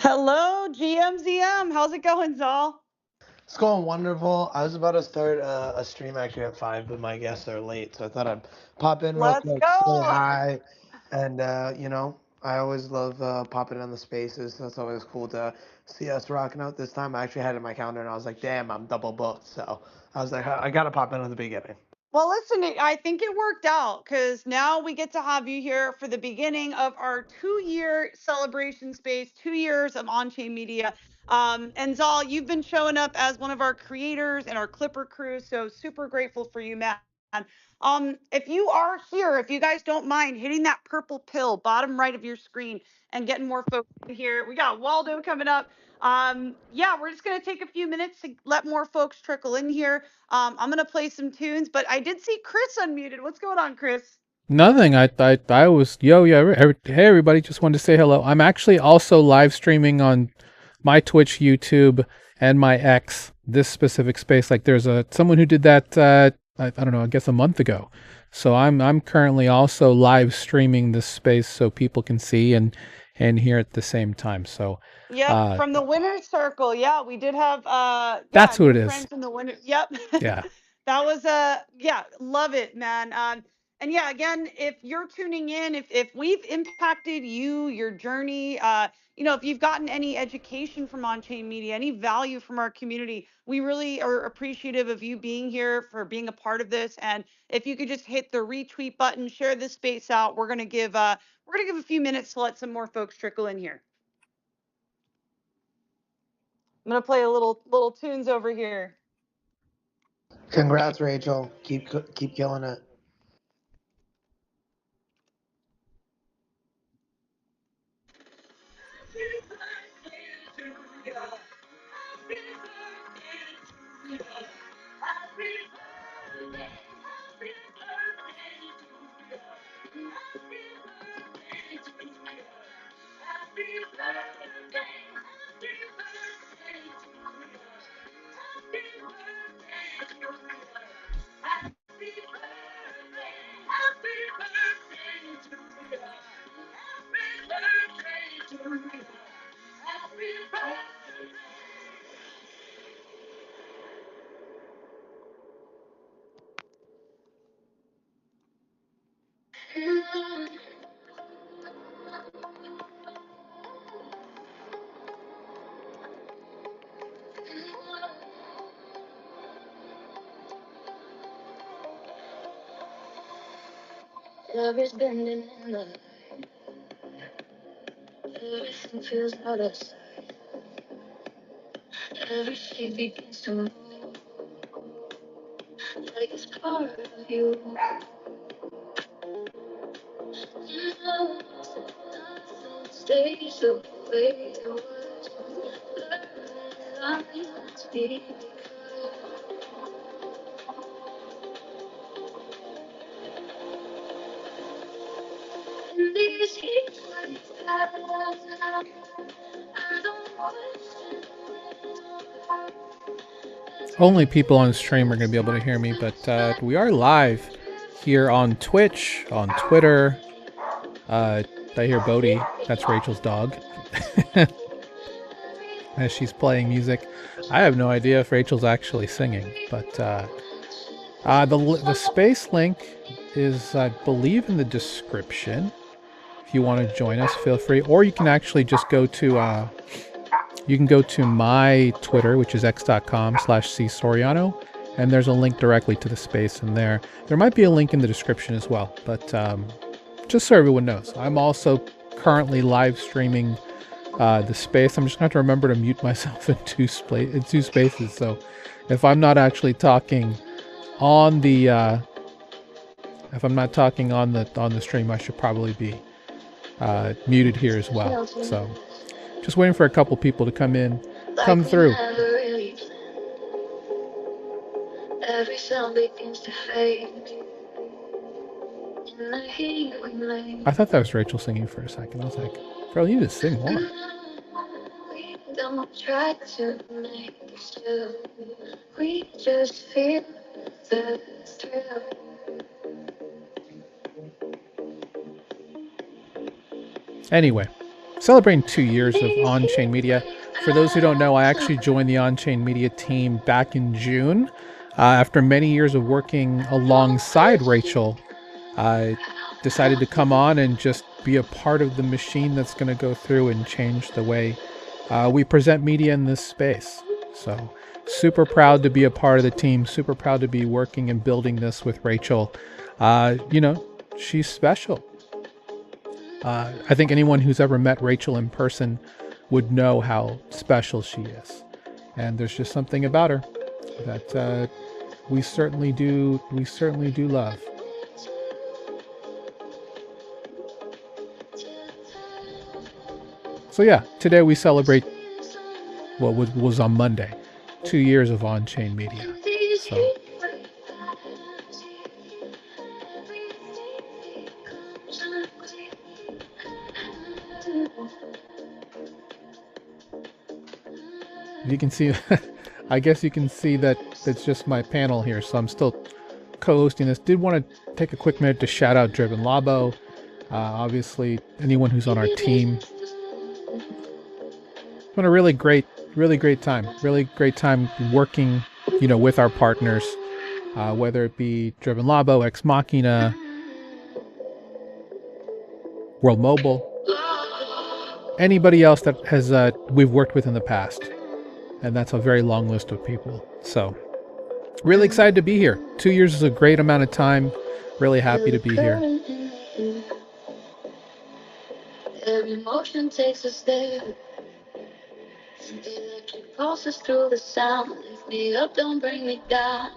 Hello, GMZM. How's it going, Zal? It's going wonderful. I was about to start a stream actually at 5, but my guests are late, so I thought I'd pop in real Let's quick, say go. hi, and I always love popping on the spaces. So it's always cool to see us rocking out. This time I actually had it in my calendar, and I was like, damn, I'm double booked. So I was like, I gotta pop in at the beginning. Well, listen, I think it worked out because now we get to have you here for the beginning of our 2 year celebration space, 2 years of Onchain Media. And Zal, you've been showing up as one of our creators and our Clipper crew. So super grateful for you, man. If you are here, if you guys don't mind hitting that purple pill, bottom right of your screen, and getting more folks in here. We got Waldo coming up. Yeah, we're just gonna take a few minutes to let more folks trickle in here. I'm gonna play some tunes, but I did see Chris unmuted. What's going on, Chris? Nothing. I was hey everybody, just wanted to say hello. I'm actually also live streaming on my Twitch, YouTube, and my X. This specific space, like there's someone who did that. I don't know. I guess a month ago. So I'm currently also live streaming this space so people can see and hear at the same time. So Yep, uh, from the winner's circle. Yeah, we did have yeah, that's who it new is. friends from the winner. Yep. Yeah. That was yeah, love it, man. And yeah, again, if you're tuning in, if we've impacted you, your journey, if you've gotten any education from On-Chain Media, any value from our community, we really are appreciative of you being here for being a part of this. And if you could just hit the retweet button, share this space out, we're gonna give a few minutes to let some more folks trickle in here. I'm gonna play a little tunes over here. Congrats, Rachel. Keep killing it. Love is bending in the light. Everything feels out of sight. Every shape begins to move, like it's part of you. Nothing stays the way it was. Learning lines be in these heat waves that I don't question. Only people on stream are going to be able to hear me, but we are live here on Twitch, on Twitter. I hear Bodhi. That's Rachel's dog. As she's playing music. I have no idea if Rachel's actually singing, but the space link is, I believe, in the description. If you want to join us, feel free. Or you can actually just go to my Twitter, which is x.com/csoriano, and there's a link directly to the space in there. There might be a link in the description as well, but just so everyone knows, I'm also currently live streaming the space. I'm just going to have to remember to mute myself in two spaces. So if I'm not actually talking on the stream, I should probably be muted here as well. So just waiting for a couple people to come through. Every sound begins to fade. I thought that was Rachel singing for a second. I was like, girl, you just sing more. We don't try to make it still. We just feel the thrill. Anyway, celebrating 2 years of Onchain Media. For those who don't know, I actually joined the Onchain Media team back in June. After many years of working alongside Rachel, I decided to come on and just be a part of the machine that's going to go through and change the way we present media in this space. So, super proud to be a part of the team, super proud to be working and building this with Rachel. She's special. I think anyone who's ever met Rachel in person would know how special she is. And there's just something about her that we certainly do love. So yeah, today we celebrate what was on Monday, 2 years of On-Chain Media. So you can see, I guess you can see that it's just my panel here. So I'm still co-hosting this. Did want to take a quick minute to shout out Driven Labo. Obviously, anyone who's on our team. It's been a really great time. Really great time working, with our partners, whether it be Driven Labo, Ex Machina, World Mobile, anybody else that has we've worked with in the past, and that's a very long list of people. So, really excited to be here. 2 years is a great amount of time. Really happy to be here. Every motion takes us there. Electric pulses through the sound. Lift me up, don't bring me down.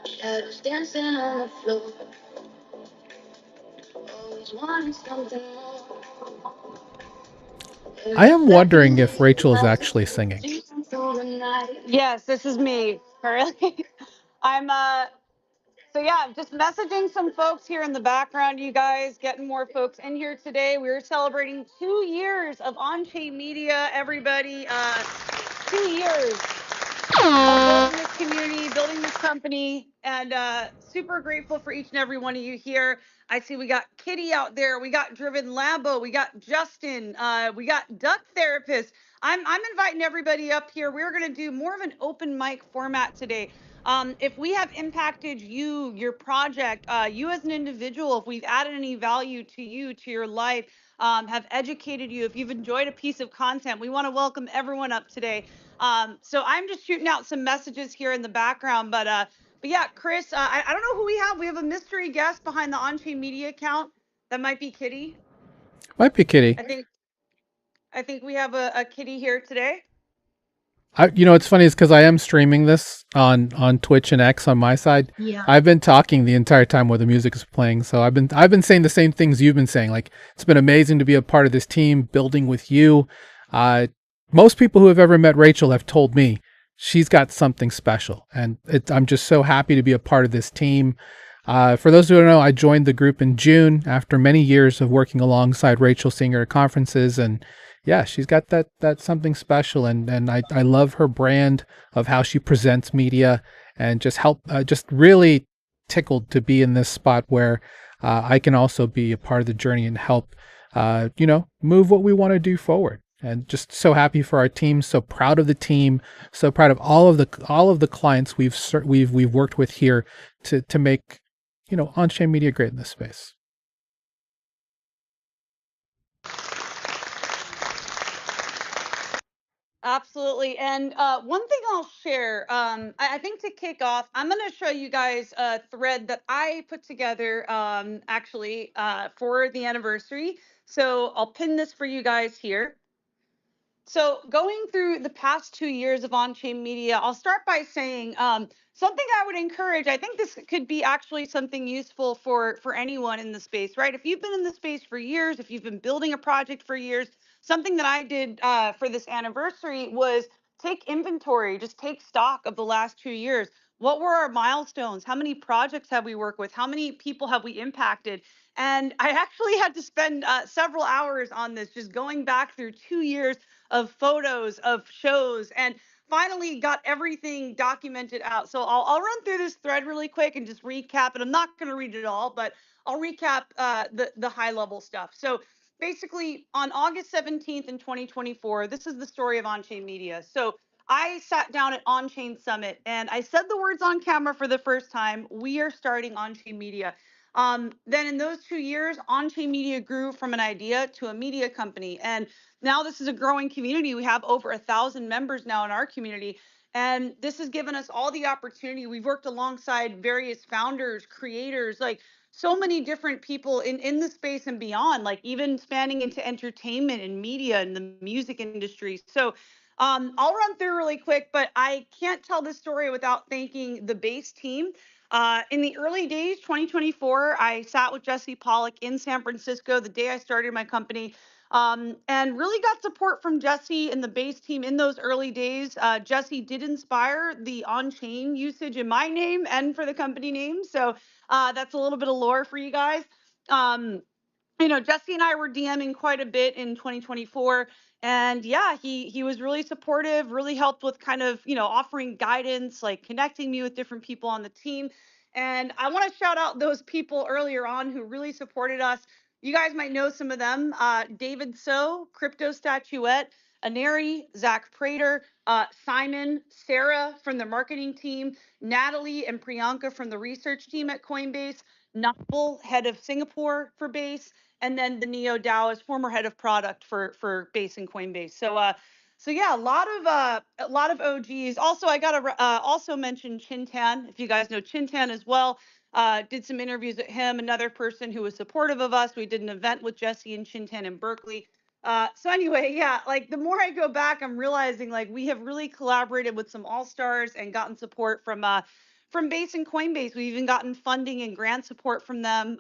Shadows dancing on the floor. Always wanting something more. I am wondering if Rachel is actually singing. Yes, this is me, Carly. I'm So yeah, just messaging some folks here in the background, you guys, getting more folks in here today. We're celebrating 2 years of On-Chain Media, everybody. 2 years of building this community, building this company, and super grateful for each and every one of you here. I see we got Kitty out there, we got Driven Labo, we got Justin, we got Duck Therapist. I'm inviting everybody up here. We're gonna do more of an open mic format today. If we have impacted you, your project, you as an individual, if we've added any value to you, to your life, have educated you, if you've enjoyed a piece of content, we want to welcome everyone up today. So I'm just shooting out some messages here in the background, but yeah, Chris, I don't know who we have. We have a mystery guest behind the On-Chain Media account. That might be Kitty. Might be Kitty. I think we have a Kitty here today. It's funny is because I am streaming this on Twitch and X on my side. Yeah. I've been talking the entire time while the music is playing, so I've been saying the same things you've been saying. Like, it's been amazing to be a part of this team, building with you. Most people who have ever met Rachel have told me she's got something special, and I'm just so happy to be a part of this team. For those who don't know, I joined the group in June after many years of working alongside Rachel, seeing her at conferences, and yeah, she's got that something special, and I love her brand of how she presents media, and just really tickled to be in this spot where I can also be a part of the journey and help move what we want to do forward. And just so happy for our team, so proud of the team, so proud of all of the clients we've worked with here to make On-Chain Media great in this space. Absolutely. And one thing I'll share, I think to kick off, I'm going to show you guys a thread that I put together actually for the anniversary. So I'll pin this for you guys here. So going through the past 2 years of on-chain media, I'll start by saying something I would encourage. I think this could be actually something useful for anyone in the space, right? If you've been in the space for years, if you've been building a project for years, something that I did for this anniversary was take inventory, just take stock of the last 2 years. What were our milestones? How many projects have we worked with? How many people have we impacted? And I actually had to spend several hours on this, just going back through 2 years of photos of shows. And finally got everything documented out. So I'll run through this thread really quick and just recap it. I'm not going to read it all, but I'll recap the high level stuff. So basically, on August 17th in 2024, this is the story of Onchain Media. So I sat down at Onchain Summit and I said the words on camera for the first time. We are starting Onchain Media. Then in those 2 years, Onchain Media grew from an idea to a media company. And now this is a growing community. We have over 1,000 members now in our community. And this has given us all the opportunity. We've worked alongside various founders, creators, like so many different people in the space and beyond, like even spanning into entertainment and media and the music industry. So I'll run through really quick, but I can't tell this story without thanking the base team. In the early days, 2024, I sat with Jesse Pollock in San Francisco the day I started my company, and really got support from Jesse and the base team in those early days. Jesse did inspire the on-chain usage in my name and for the company name. So that's a little bit of lore for you guys. Um, Jesse and I were DMing quite a bit in 2024, and yeah, he was really supportive, really helped with kind of offering guidance, like connecting me with different people on the team. And I want to shout out those people earlier on who really supported us. You guys might know some of them: David So, Crypto Statuette, Aneri, Zach Prater, Simon, Sarah from the marketing team, Natalie and Priyanka from the research team at Coinbase, Novel, head of Singapore for Base, and then the Neo Dow is former head of product for Base and Coinbase. So yeah, a lot of OGs. Also, I gotta also mention Chintan. If you guys know Chintan as well, did some interviews with him. Another person who was supportive of us. We did an event with Jesse and Chintan in Berkeley. So anyway, yeah, like the more I go back, I'm realizing like we have really collaborated with some all stars and gotten support from Base and Coinbase. We've even gotten funding and grant support from them.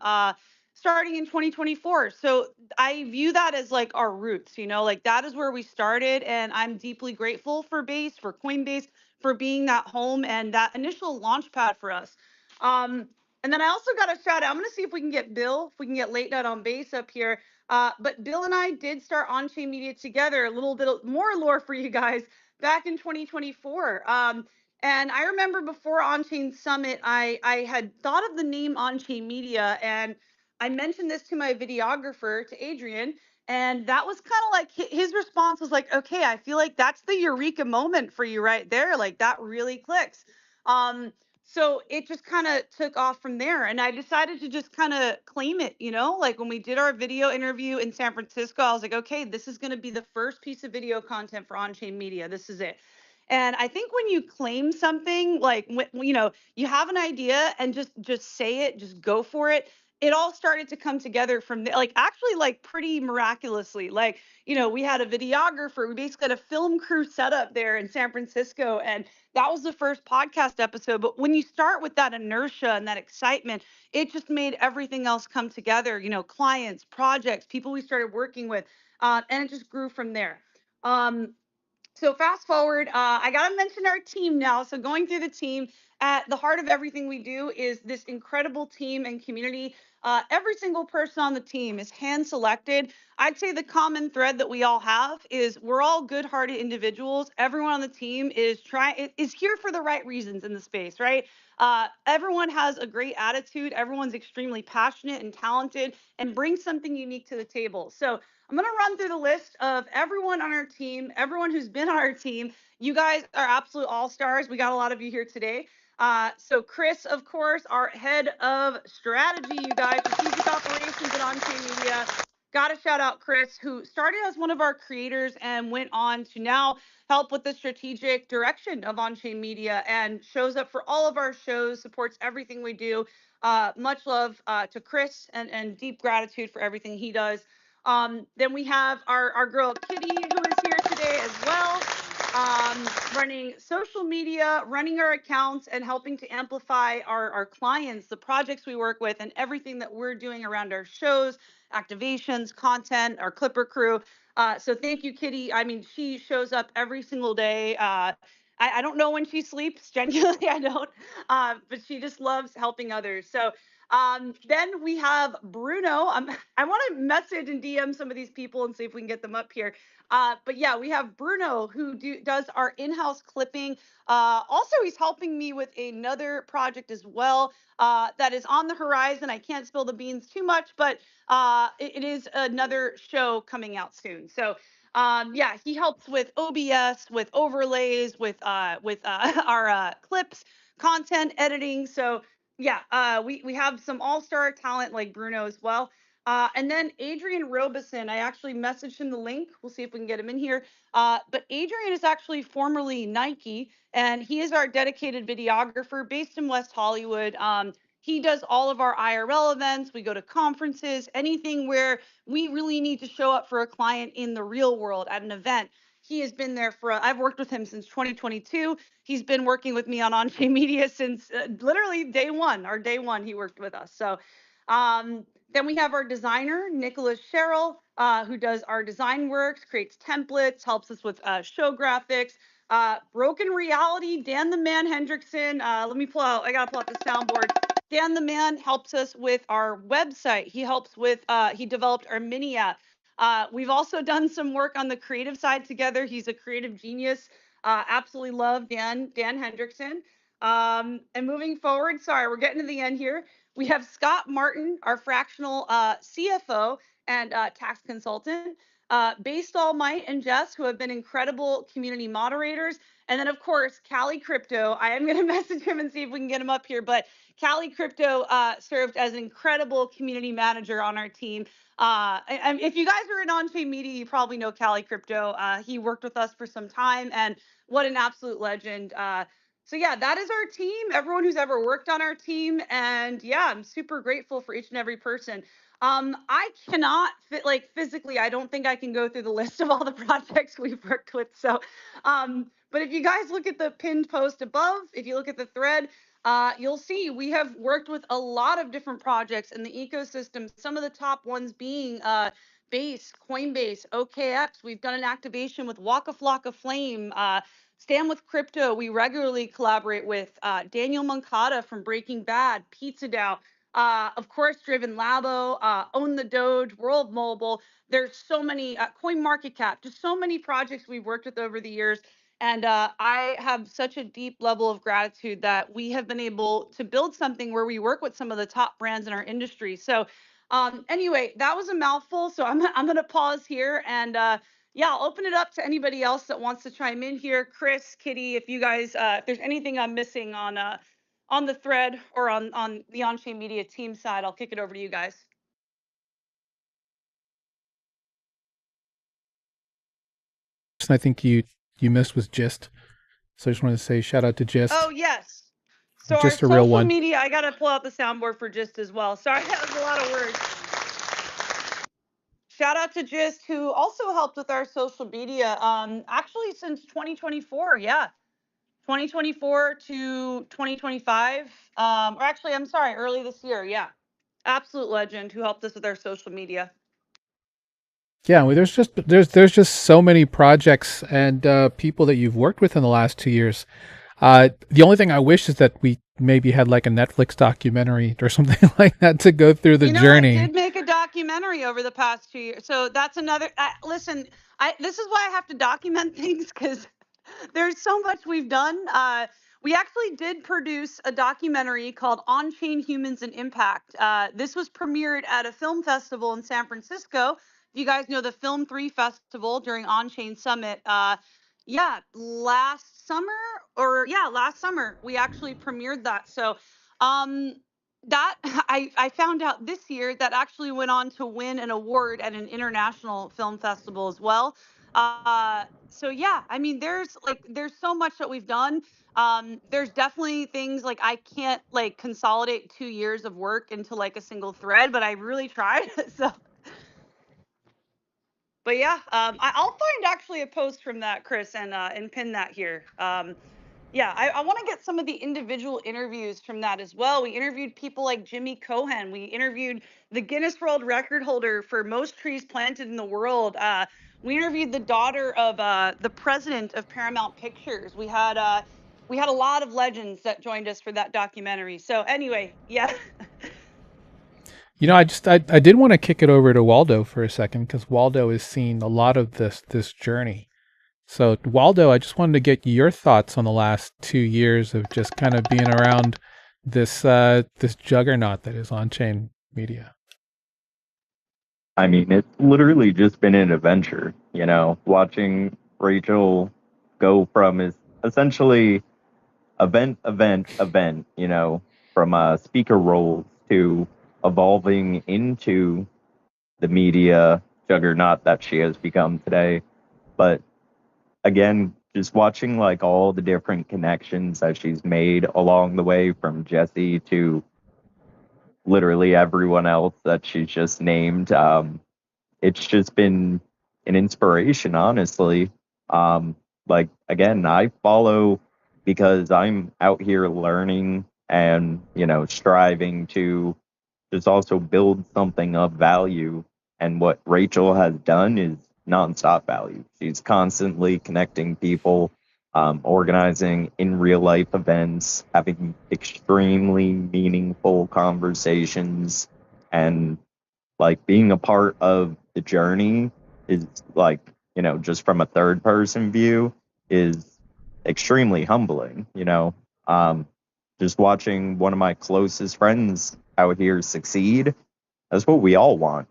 Starting in 2024. So I view that as like our roots, like that is where we started. And I'm deeply grateful for Base, for Coinbase, for being that home and that initial launch pad for us. Um, and then I also got a shout out. I'm going to see if we can get Bill, if we can get Late Night on Base up here. But Bill and I did start On-Chain Media together, a little bit more lore for you guys back in 2024. And I remember before On-Chain Summit, I had thought of the name On-Chain Media, and I mentioned this to my videographer, to Adrian, and that was kind of like his response was like, "Okay, I feel like that's the eureka moment for you right there. Like that really clicks." Um, so it just kind of took off from there, and I decided to just kind of claim it. Like when we did our video interview in San Francisco, I was like, "Okay, this is going to be the first piece of video content for On-Chain Media. This is it." And I think when you claim something, like you have an idea and just say it, just go for it. It all started to come together from there, like actually like pretty miraculously. Like, we had a videographer, we basically had a film crew set up there in San Francisco, and that was the first podcast episode. But when you start with that inertia and that excitement, it just made everything else come together, clients, projects, people we started working with, and it just grew from there. So fast forward, I gotta mention our team now. So going through the team, at the heart of everything we do is this incredible team and community. Every single person on the team is hand selected. I'd say the common thread that we all have is we're all good-hearted individuals. Everyone on the team is here for the right reasons in the space, right? Everyone has a great attitude. Everyone's extremely passionate and talented and brings something unique to the table. So I'm going to run through the list of everyone on our team, everyone who's been on our team. You guys are absolute all stars. We got a lot of you here today. So Chris, of course, our head of strategy, you guys, strategic operations at OnChain Media. Got to shout out Chris, who started as one of our creators and went on to now help with the strategic direction of OnChain Media and shows up for all of our shows, supports everything we do. Much love to Chris and deep gratitude for everything he does. Then we have our girl Kitty, who is here today as well, running social media, running our accounts, and helping to amplify our clients, the projects we work with, and everything that we're doing around our shows, activations, content, our Clipper crew. So thank you, Kitty. I mean, she shows up every single day. I don't know when she sleeps, genuinely, I don't, but she just loves helping others. So then we have Bruno. I want to message and DM some of these people and see if we can get them up here. But yeah, we have Bruno who does our in-house clipping. Also, he's helping me with another project as well that is on the horizon. I can't spill the beans too much, but it is another show coming out soon. So yeah, he helps with OBS, with overlays, with our clips, content editing. So yeah, we have some all-star talent like Bruno as well. And then Adrian Robeson, I actually messaged him the link. We'll see if we can get him in here. But Adrian is actually formerly Nike, and he is our dedicated videographer based in West Hollywood. He does all of our IRL events. We go to conferences, anything where we really need to show up for a client in the real world at an event. He has been there for, I've worked with him since 2022. He's been working with me on Onchain Media since literally day one, our day one, he worked with us. So then we have our designer, Nicholas Sherrill, who does our design works, creates templates, helps us with show graphics. Broken Reality, Dan the Man Hendrickson. Let me pull out, I got to pull out the soundboard. Dan the Man helps us with our website. He helps with, he developed our mini app. We've also done some work on the creative side together. He's a creative genius. Absolutely love Dan Hendrickson. And moving forward, sorry, we're getting to the end here. We have Scott Martin, our fractional CFO and tax consultant. Based All Might and Jess, who have been incredible community moderators. And then, of course, Cali Crypto. I am going to message him and see if we can get him up here. But Cali Crypto served as an incredible community manager on our team. If you guys are in on-chain media, you probably know Cali Crypto. He worked with us for some time, and what an absolute legend. So yeah, that is our team, everyone who's ever worked on our team. And yeah, I'm super grateful for each and every person. I cannot fit, like, physically, I don't think I can go through the list of all the projects we've worked with. So, but if you guys look at the pinned post above, if you look at the thread, you'll see we have worked with a lot of different projects in the ecosystem. Some of the top ones being Base, Coinbase, OKX. We've done an activation with Waka Flocka Flame, Stand with Crypto. We regularly collaborate with Daniel Moncada from Breaking Bad, Pizza Dow, of course, Driven Labo, Own the Doge, World Mobile. There's so many, Coin Market Cap, just so many projects we've worked with over the years. And I have such a deep level of gratitude that we have been able to build something where we work with some of the top brands in our industry. So anyway, that was a mouthful. So I'm going to pause here and yeah, I'll open it up to anybody else that wants to chime in here. Chris, Kitty, if you guys, if there's anything I'm missing on the thread or on the Onchain Media team side, I'll kick it over to you guys. I think you missed was Gist. So I just wanted to say shout out to Gist. Oh yes. So our Just a real social one. media, I gotta pull out the soundboard for Gist as well. Sorry, that was a lot of words. Shout out to Gist, who also helped with our social media. Actually since 2024, yeah. 2024 to 2025. Or actually, I'm sorry, early this year, yeah. Absolute legend who helped us with our social media. Yeah, well, there's just so many projects and people that you've worked with in the last 2 years. The only thing I wish is that we maybe had like a Netflix documentary or something like that to go through the You know, I journey. did make a documentary over the past 2 years. So that's another, listen, this is why I have to document things because there's so much we've done. We actually did produce a documentary called On-Chain Humans and Impact. This was premiered at a film festival in San Francisco. If you guys know the Film 3 Festival during On-Chain Summit, yeah, last summer we actually premiered that. So, um, that I found out this year that actually went on to win an award at an international film festival as well. So yeah, I mean, there's so much that we've done. There's definitely things like I can't like consolidate 2 years of work into like a single thread, but I really tried. So, but yeah, I'll find actually a post from that, Chris, and pin that here. Yeah, I want to get some of the individual interviews from that as well. We interviewed people like Jimmy Cohen. We interviewed the Guinness World Record holder for most trees planted in the world. We interviewed the daughter of the president of Paramount Pictures. We had a lot of legends that joined us for that documentary. So anyway, yeah. I did want to kick it over to Waldo for a second because Waldo has seen a lot of this journey. So Waldo, I just wanted to get your thoughts on the last 2 years of just kind of being around this juggernaut that is on-chain media. I mean, it's literally just been an adventure, watching Rachel go from is essentially event, from speaker roles to evolving into the media juggernaut that she has become today. But again, just watching like all the different connections that she's made along the way from Jesse to literally everyone else that she's just named. It's just been an inspiration, honestly. Um, like again, I follow because I'm out here learning and striving to just also build something of value. And what Rachel has done is nonstop value. She's constantly connecting people, organizing in real life events, having extremely meaningful conversations, and like being a part of the journey is like, just from a third person view is extremely humbling, um, just watching one of my closest friends out here succeed. That's what we all want,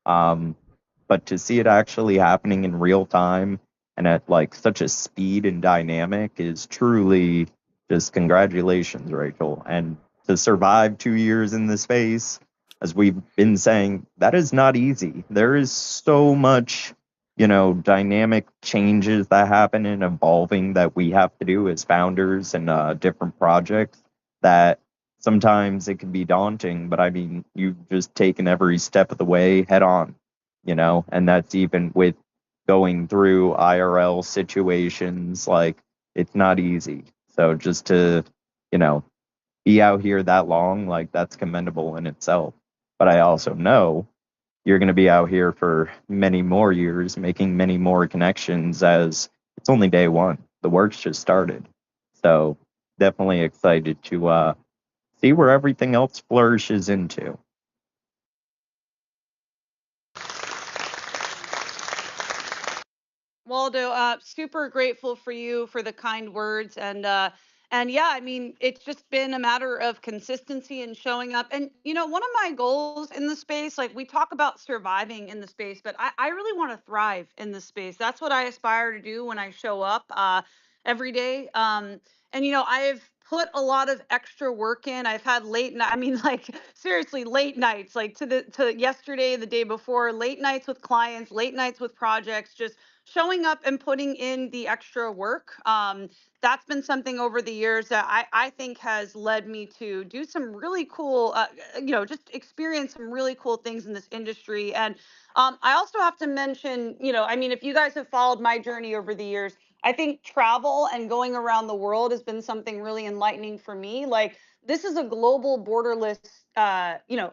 but to see it actually happening in real time and at like such a speed and dynamic is truly just congratulations, Rachel. And to survive 2 years in the space, as we've been saying, that is not easy. There is so much, dynamic changes that happen and evolving that we have to do as founders and different projects that sometimes it can be daunting, but I mean, you've just taken every step of the way head on, and that's even with going through IRL situations. Like, it's not easy. So just to, you know, be out here that long, like, that's commendable in itself. But I also know you're going to be out here for many more years, making many more connections as it's only day one. The work's just started. So definitely excited to see where everything else flourishes into. Waldo, super grateful for you for the kind words and yeah, I mean, it's just been a matter of consistency and showing up. And one of my goals in the space, like we talk about surviving in the space, but I really want to thrive in the space. That's what I aspire to do when I show up every day. And I've put a lot of extra work in. I've had late night, I mean, like seriously, late nights, like to yesterday, the day before, late nights with clients, late nights with projects, just showing up and putting in the extra work. That's been something over the years that I think has led me to do some really cool, just experience some really cool things in this industry. And I also have to mention, I mean, if you guys have followed my journey over the years, I think travel and going around the world has been something really enlightening for me. Like, this is a global borderless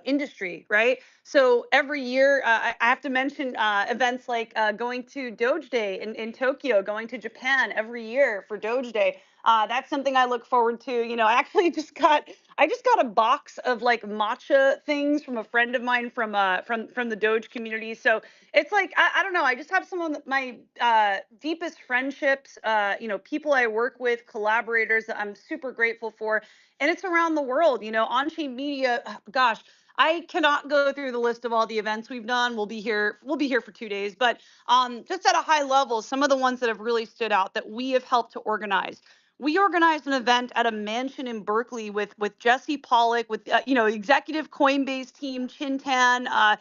industry, right? So every year, I have to mention events like going to Doge Day in Tokyo, going to Japan every year for Doge Day. That's something I look forward to. I actually just got a box of like matcha things from a friend of mine from the Doge community. So it's like I don't know. I just have some of my deepest friendships. People I work with, collaborators that I'm super grateful for, and it's around the world. On-chain media. Gosh, I cannot go through the list of all the events we've done. We'll be here for 2 days, but just at a high level, some of the ones that have really stood out that we have helped to organize. We organized an event at a mansion in Berkeley with Jesse Pollock, with executive Coinbase team Chintan,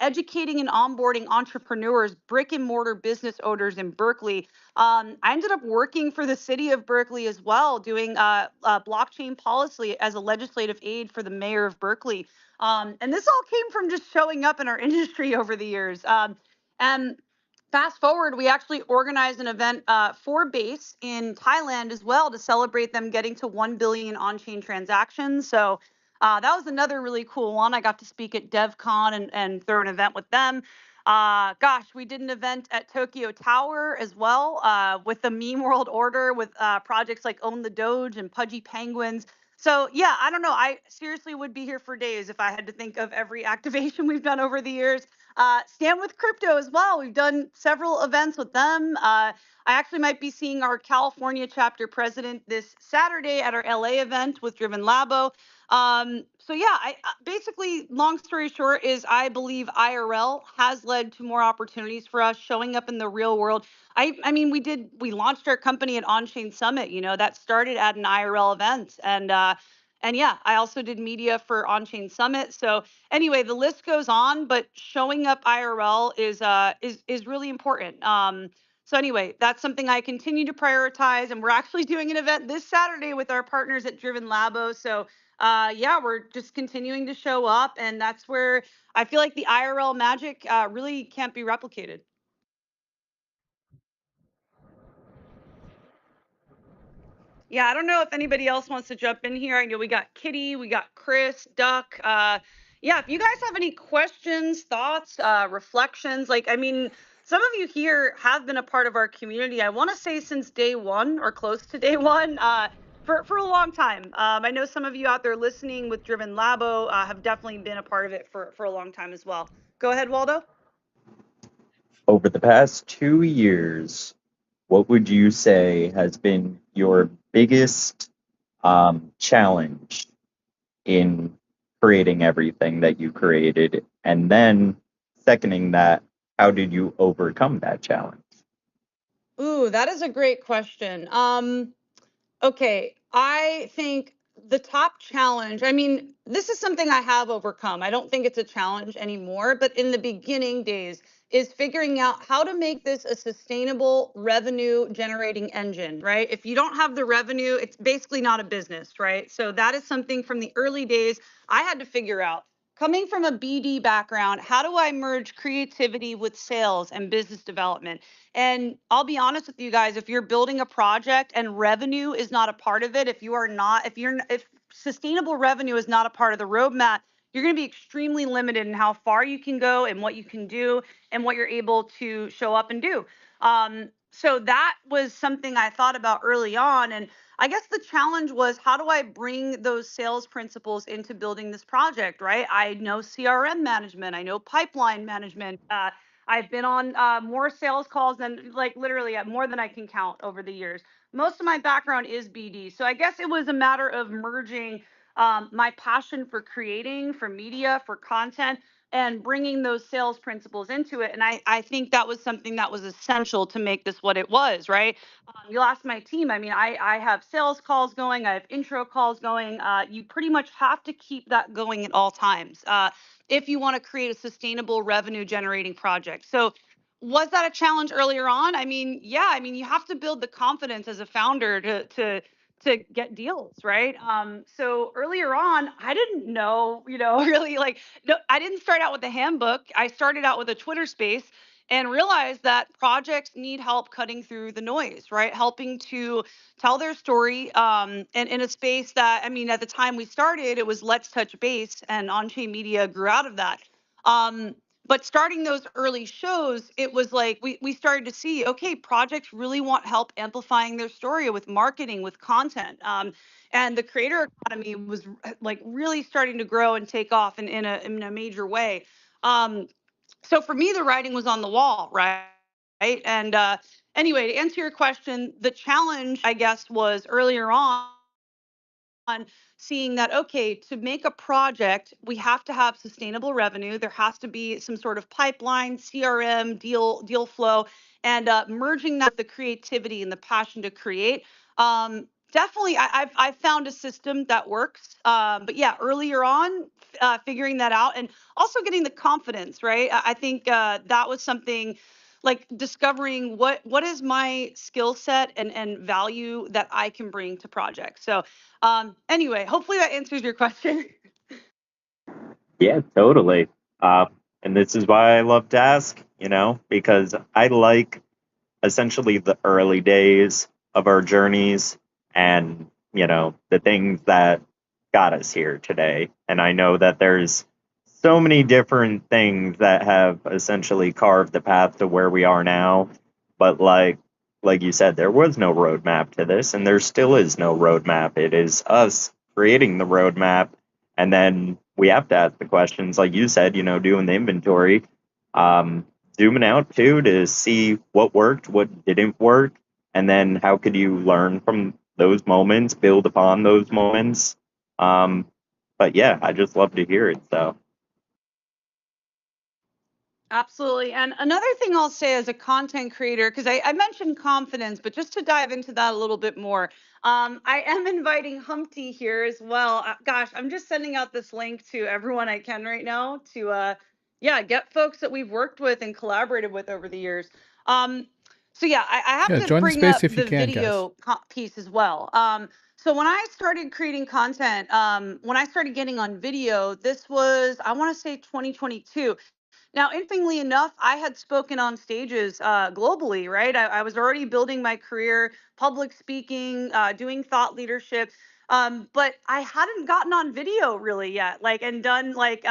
educating and onboarding entrepreneurs, brick and mortar business owners in Berkeley. I ended up working for the city of Berkeley as well, doing blockchain policy as a legislative aid for the mayor of Berkeley. And this all came from just showing up in our industry over the years. And fast forward, we actually organized an event for Base in Thailand as well to celebrate them getting to 1 billion on-chain transactions. So that was another really cool one. I got to speak at DevCon and throw an event with them. Gosh, we did an event at Tokyo Tower as well with the Meme World Order with projects like Own the Doge and Pudgy Penguins. So yeah, I don't know. I seriously would be here for days if I had to think of every activation we've done over the years. Stand with Crypto as well. We've done several events with them. I actually might be seeing our California chapter president this Saturday at our LA event with Driven Labo. So yeah, basically, long story short, is I believe IRL has led to more opportunities for us showing up in the real world. I mean, we launched our company at Onchain Summit. That started at an IRL event, and yeah, I also did media for Onchain Summit. So anyway, the list goes on, but showing up IRL is really important. So anyway, that's something I continue to prioritize, and we're actually doing an event this Saturday with our partners at Driven Labo. So yeah, we're just continuing to show up, and that's where I feel like the IRL magic really can't be replicated. Yeah, I don't know if anybody else wants to jump in here. I know we got Kitty, we got Chris, Duck. Yeah, if you guys have any questions, thoughts, reflections, like, I mean, some of you here have been a part of our community. I want to say since day one or close to day one, for a long time. I know some of you out there listening with Driven Labo have definitely been a part of it for a long time as well. Go ahead, Waldo. Over the past 2 years, what would you say has been your biggest challenge in creating everything that you created? And then, seconding that, how did you overcome that challenge? Ooh, that is a great question. Okay, I think the top challenge, I mean, this is something I have overcome. I don't think it's a challenge anymore, but in the beginning days is figuring out how to make this a sustainable revenue generating engine, right? If you don't have the revenue, it's basically not a business, right? So that is something from the early days I had to figure out. Coming from a BD background, how do I merge creativity with sales and business development? And I'll be honest with you guys, if you're building a project and revenue is not a part of it, if sustainable revenue is not a part of the roadmap, you're going to be extremely limited in how far you can go and what you can do and what you're able to show up and do. So that was something I thought about early on. And I guess the challenge was, how do I bring those sales principles into building this project, right? I know CRM management, I know pipeline management. I've been on more sales calls than, like, literally more than I can count over the years. Most of my background is BD. So I guess it was a matter of merging my passion for creating, for media, for content, and bringing those sales principles into it. And I think that was something that was essential to make this what it was, right? You'll ask my team. I mean, I have sales calls going, I have intro calls going. You pretty much have to keep that going at all times if you want to create a sustainable revenue generating project. So, was that a challenge earlier on? I mean, yeah. I mean, you have to build the confidence as a founder to get deals, right? So earlier on, I didn't know, really, like, no, I didn't start out with a handbook. I started out with a Twitter space and realized that projects need help cutting through the noise, right? Helping to tell their story, and in a space that, I mean, at the time we started, it was Let's Touch Base, and On-Chain Media grew out of that. Um, but starting those early shows, it was like we started to see, okay, projects really want help amplifying their story with marketing, with content. And the creator economy was like really starting to grow and take off in a major way. So for me, the writing was on the wall, right? And anyway, to answer your question, the challenge, I guess, was earlier on seeing that, okay, to make a project we have to have sustainable revenue, there has to be some sort of pipeline, CRM, deal flow, and merging that with the creativity and the passion to create. Definitely, I've found a system that works. But yeah, earlier on, figuring that out, and also getting the confidence, right? I think that was something, like discovering what is my skill set and value that I can bring to projects. So anyway, hopefully that answers your question. Yeah, totally. Uh, and this is why I love to ask, because I like essentially the early days of our journeys and, the things that got us here today. And I know that there's so many different things that have essentially carved the path to where we are now. But like you said, there was no roadmap to this, and there still is no roadmap. It is us creating the roadmap. And then we have to ask the questions, like you said, doing the inventory, um, zooming out too to see what worked, what didn't work, and then how could you learn from those moments, build upon those moments. Um, but yeah, I just love to hear it. So Absolutely. And another thing I'll say as a content creator, because I mentioned confidence, but just to dive into that a little bit more, I am inviting Humpty here as well. Gosh, I'm just sending out this link to everyone I can right now to, yeah, get folks that we've worked with and collaborated with over the years. Um, so yeah, I have Yeah, to join the bring space up if you the can, guys. video piece as well. So when I started creating content, when I started getting on video, this was, I want to say 2022. Now, interestingly enough, I had spoken on stages globally, right? I was already building my career, public speaking, doing thought leadership. But I hadn't gotten on video really yet, like, and done like,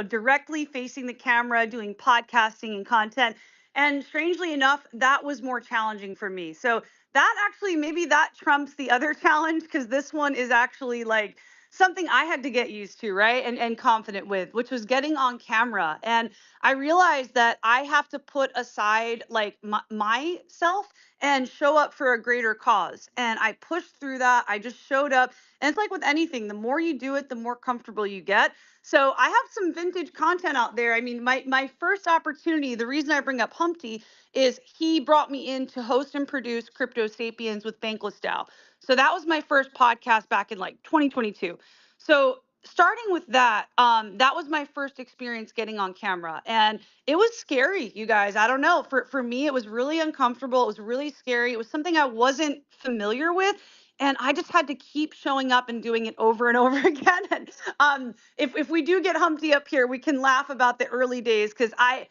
directly facing the camera, doing podcasting and content. And strangely enough, that was more challenging for me. So that actually, maybe that trumps the other challenge, because this one is actually like something I had to get used to, right? And confident with, which was getting on camera. And I realized that I have to put aside like myself and show up for a greater cause. And I pushed through that. I just showed up. And it's like with anything, the more you do it, the more comfortable you get. So I have some vintage content out there. I mean, my first opportunity, the reason I bring up Humpty is he brought me in to host and produce Crypto Sapiens with Bankless DAO. So that was my first podcast back in like 2022. So starting with that, that was my first experience getting on camera, and it was scary, you guys. I don't know. For me, it was really uncomfortable. It was really scary. It was something I wasn't familiar with. And I just had to keep showing up and doing it over and over again. And if we do get Humpty up here, we can laugh about the early days, because I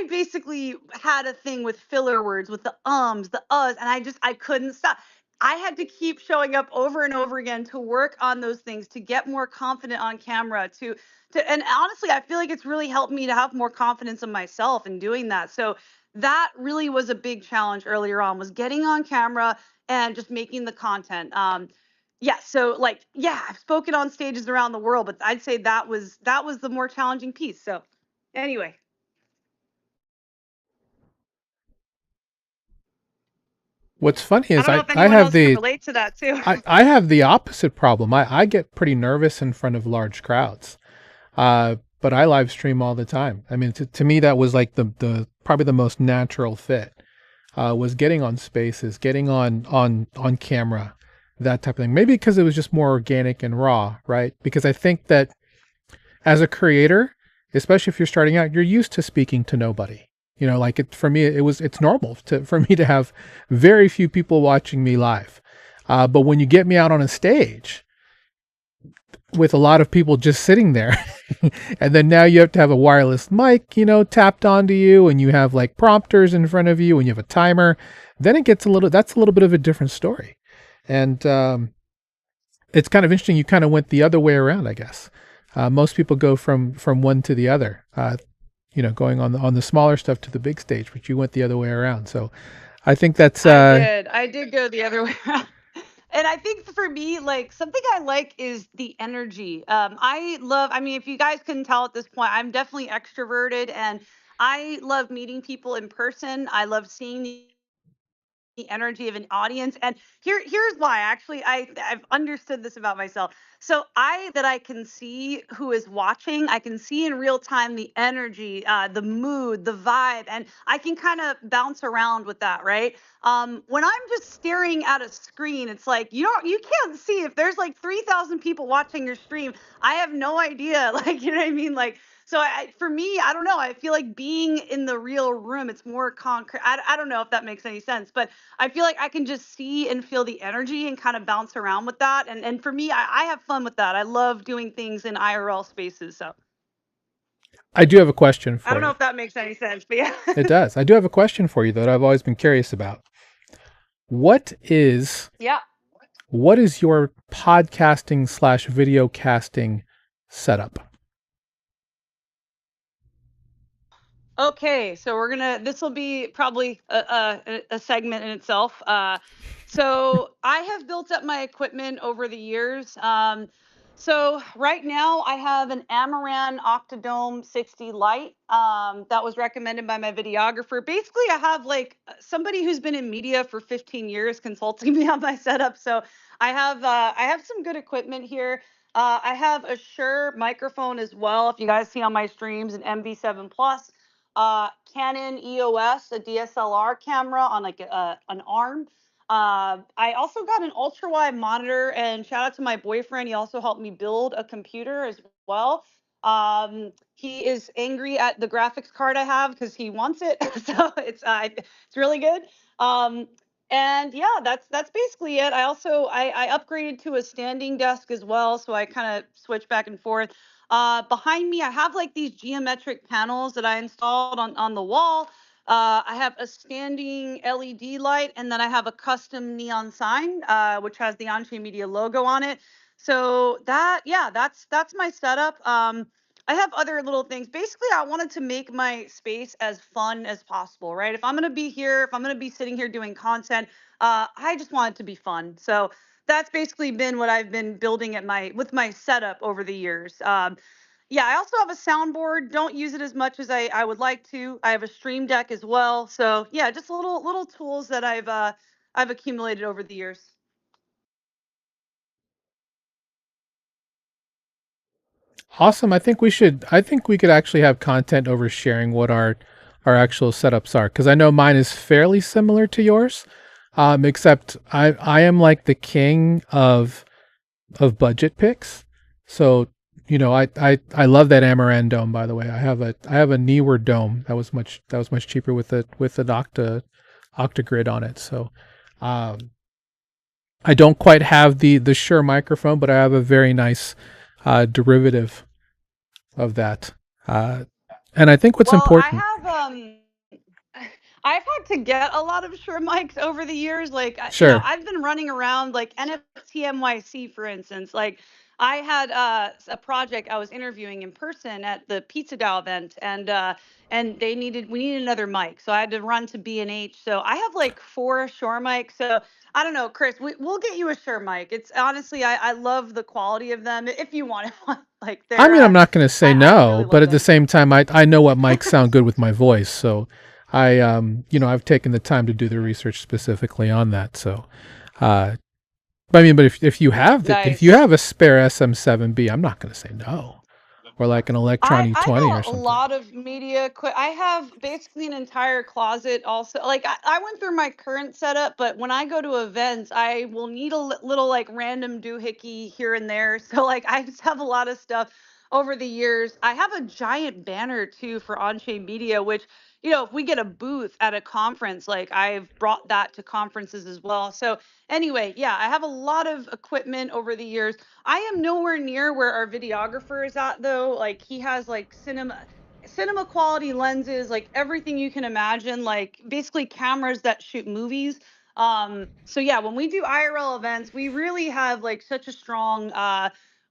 basically had a thing with filler words, with the ums, the uhs, and I couldn't stop. I had to keep showing up over and over again to work on those things, to get more confident on camera, and honestly, I feel like it's really helped me to have more confidence in myself in doing that. So that really was a big challenge earlier on, was getting on camera and just making the content. Yeah, so like, yeah, I've spoken on stages around the world, but I'd say that was the more challenging piece. So anyway, What's funny I is don't know I if I anyone have else can the relate to that too. I have the opposite problem. I get pretty nervous in front of large crowds. But I live stream all the time. I mean, to me, that was like the probably the most natural fit, was getting on spaces, getting on camera, that type of thing. Maybe because it was just more organic and raw, right? Because I think that as a creator, especially if you're starting out, you're used to speaking to nobody. You know, like for me, it's normal for me to have very few people watching me live. But when you get me out on a stage with a lot of people just sitting there, and then now you have to have a wireless mic, tapped onto you, and you have like prompters in front of you, and you have a timer, then it gets that's a little bit of a different story. And it's kind of interesting. You kind of went the other way around, I guess. Most people go from one to the other, going on the smaller stuff to the big stage, but you went the other way around. So I think that's I did go the other way around. And I think for me, like, something I like is the energy. I mean, if you guys couldn't tell at this point, I'm definitely extroverted, and I love meeting people in person. I love seeing the energy of an audience. And here's why. Actually, I've understood this about myself. So I can see who is watching. I can see in real time the energy, the mood, the vibe, and I can kind of bounce around with that, right? When I'm just staring at a screen, it's like you can't see if there's like 3,000 people watching your stream. I have no idea. Like, you know what I mean? Like, so for me, I don't know. I feel like being in the real room, it's more concrete. I don't know if that makes any sense, but I feel like I can just see and feel the energy and kind of bounce around with that. And for me, I have fun with that. I love doing things in IRL spaces. So I do have a question I don't for know you. if that makes any sense, but yeah. It does. I do have a question for you that I've always been curious about. What is Yeah. what is your podcasting slash video casting setup? Okay, so this will be probably a segment in itself. So I have built up my equipment over the years. So right now I have an Amaran Octodome 60 Lite that was recommended by my videographer. Basically, I have like somebody who's been in media for 15 years consulting me on my setup. So I have some good equipment here. I have a Shure microphone as well. If you guys see on my streams, an MV7 Plus, Canon EOS, a DSLR camera on like an arm. I also got an ultra wide monitor, and shout out to my boyfriend. He also helped me build a computer as well. He is angry at the graphics card I have because he wants it, so it's really good. Um, and yeah, that's basically it. I upgraded to a standing desk as well, so I kind of switch back and forth. Behind me, I have like these geometric panels that I installed on the wall. I have a standing LED light, and then I have a custom neon sign, which has the Onchain Media logo on it. So yeah, that's my setup. I have other little things. Basically, I wanted to make my space as fun as possible, right? If I'm gonna be here, if I'm gonna be sitting here doing content, I just want it to be fun. So that's basically been what I've been building at my setup over the years. Yeah, I also have a soundboard. Don't use it as much as I would like to. I have a stream deck as well. So yeah, just little tools that I've accumulated over the years. Awesome. I think we could actually have content over sharing what our actual setups are, because I know mine is fairly similar to yours. Except I am like the king of budget picks. So, I love that Amaran dome, by the way. I have a newer dome that was much cheaper with an octagrid on it. So um I don't quite have the Shure microphone, but I have a very nice derivative of that. Uh, and I think what's Well, important. I've had to get a lot of Shure mics over the years. Like, Sure. I've been running around like NFTMYC, for instance. Like, I had a project I was interviewing in person at the Pizza Dow event, and we needed another mic, so I had to run to B&H. So I have like four Shure mics. So I don't know, Chris. We'll get you a Shure mic. It's honestly, I love the quality of them. If you want one, like I they're mean, I'm not going to say I really no, but love at the them. same time, I know what mics sound good with my voice. So I've taken the time to do the research specifically on that. So, uh, but I mean, but if you Nice. have a spare SM7B, I'm not going to say no, or like an Electron I E20 or have a something. lot of media. I have basically an entire closet. Also, like I went through my current setup, but when I go to events, I will need a little like random doohickey here and there. So like I just have a lot of stuff over the years. I have a giant banner too for Onchain Media, which if we get a booth at a conference, like I've brought that to conferences as well. So anyway, yeah, I have a lot of equipment over the years. I am nowhere near where our videographer is at though. Like he has like cinema quality lenses, like everything you can imagine, like basically cameras that shoot movies. So yeah, when we do IRL events, we really have like such a strong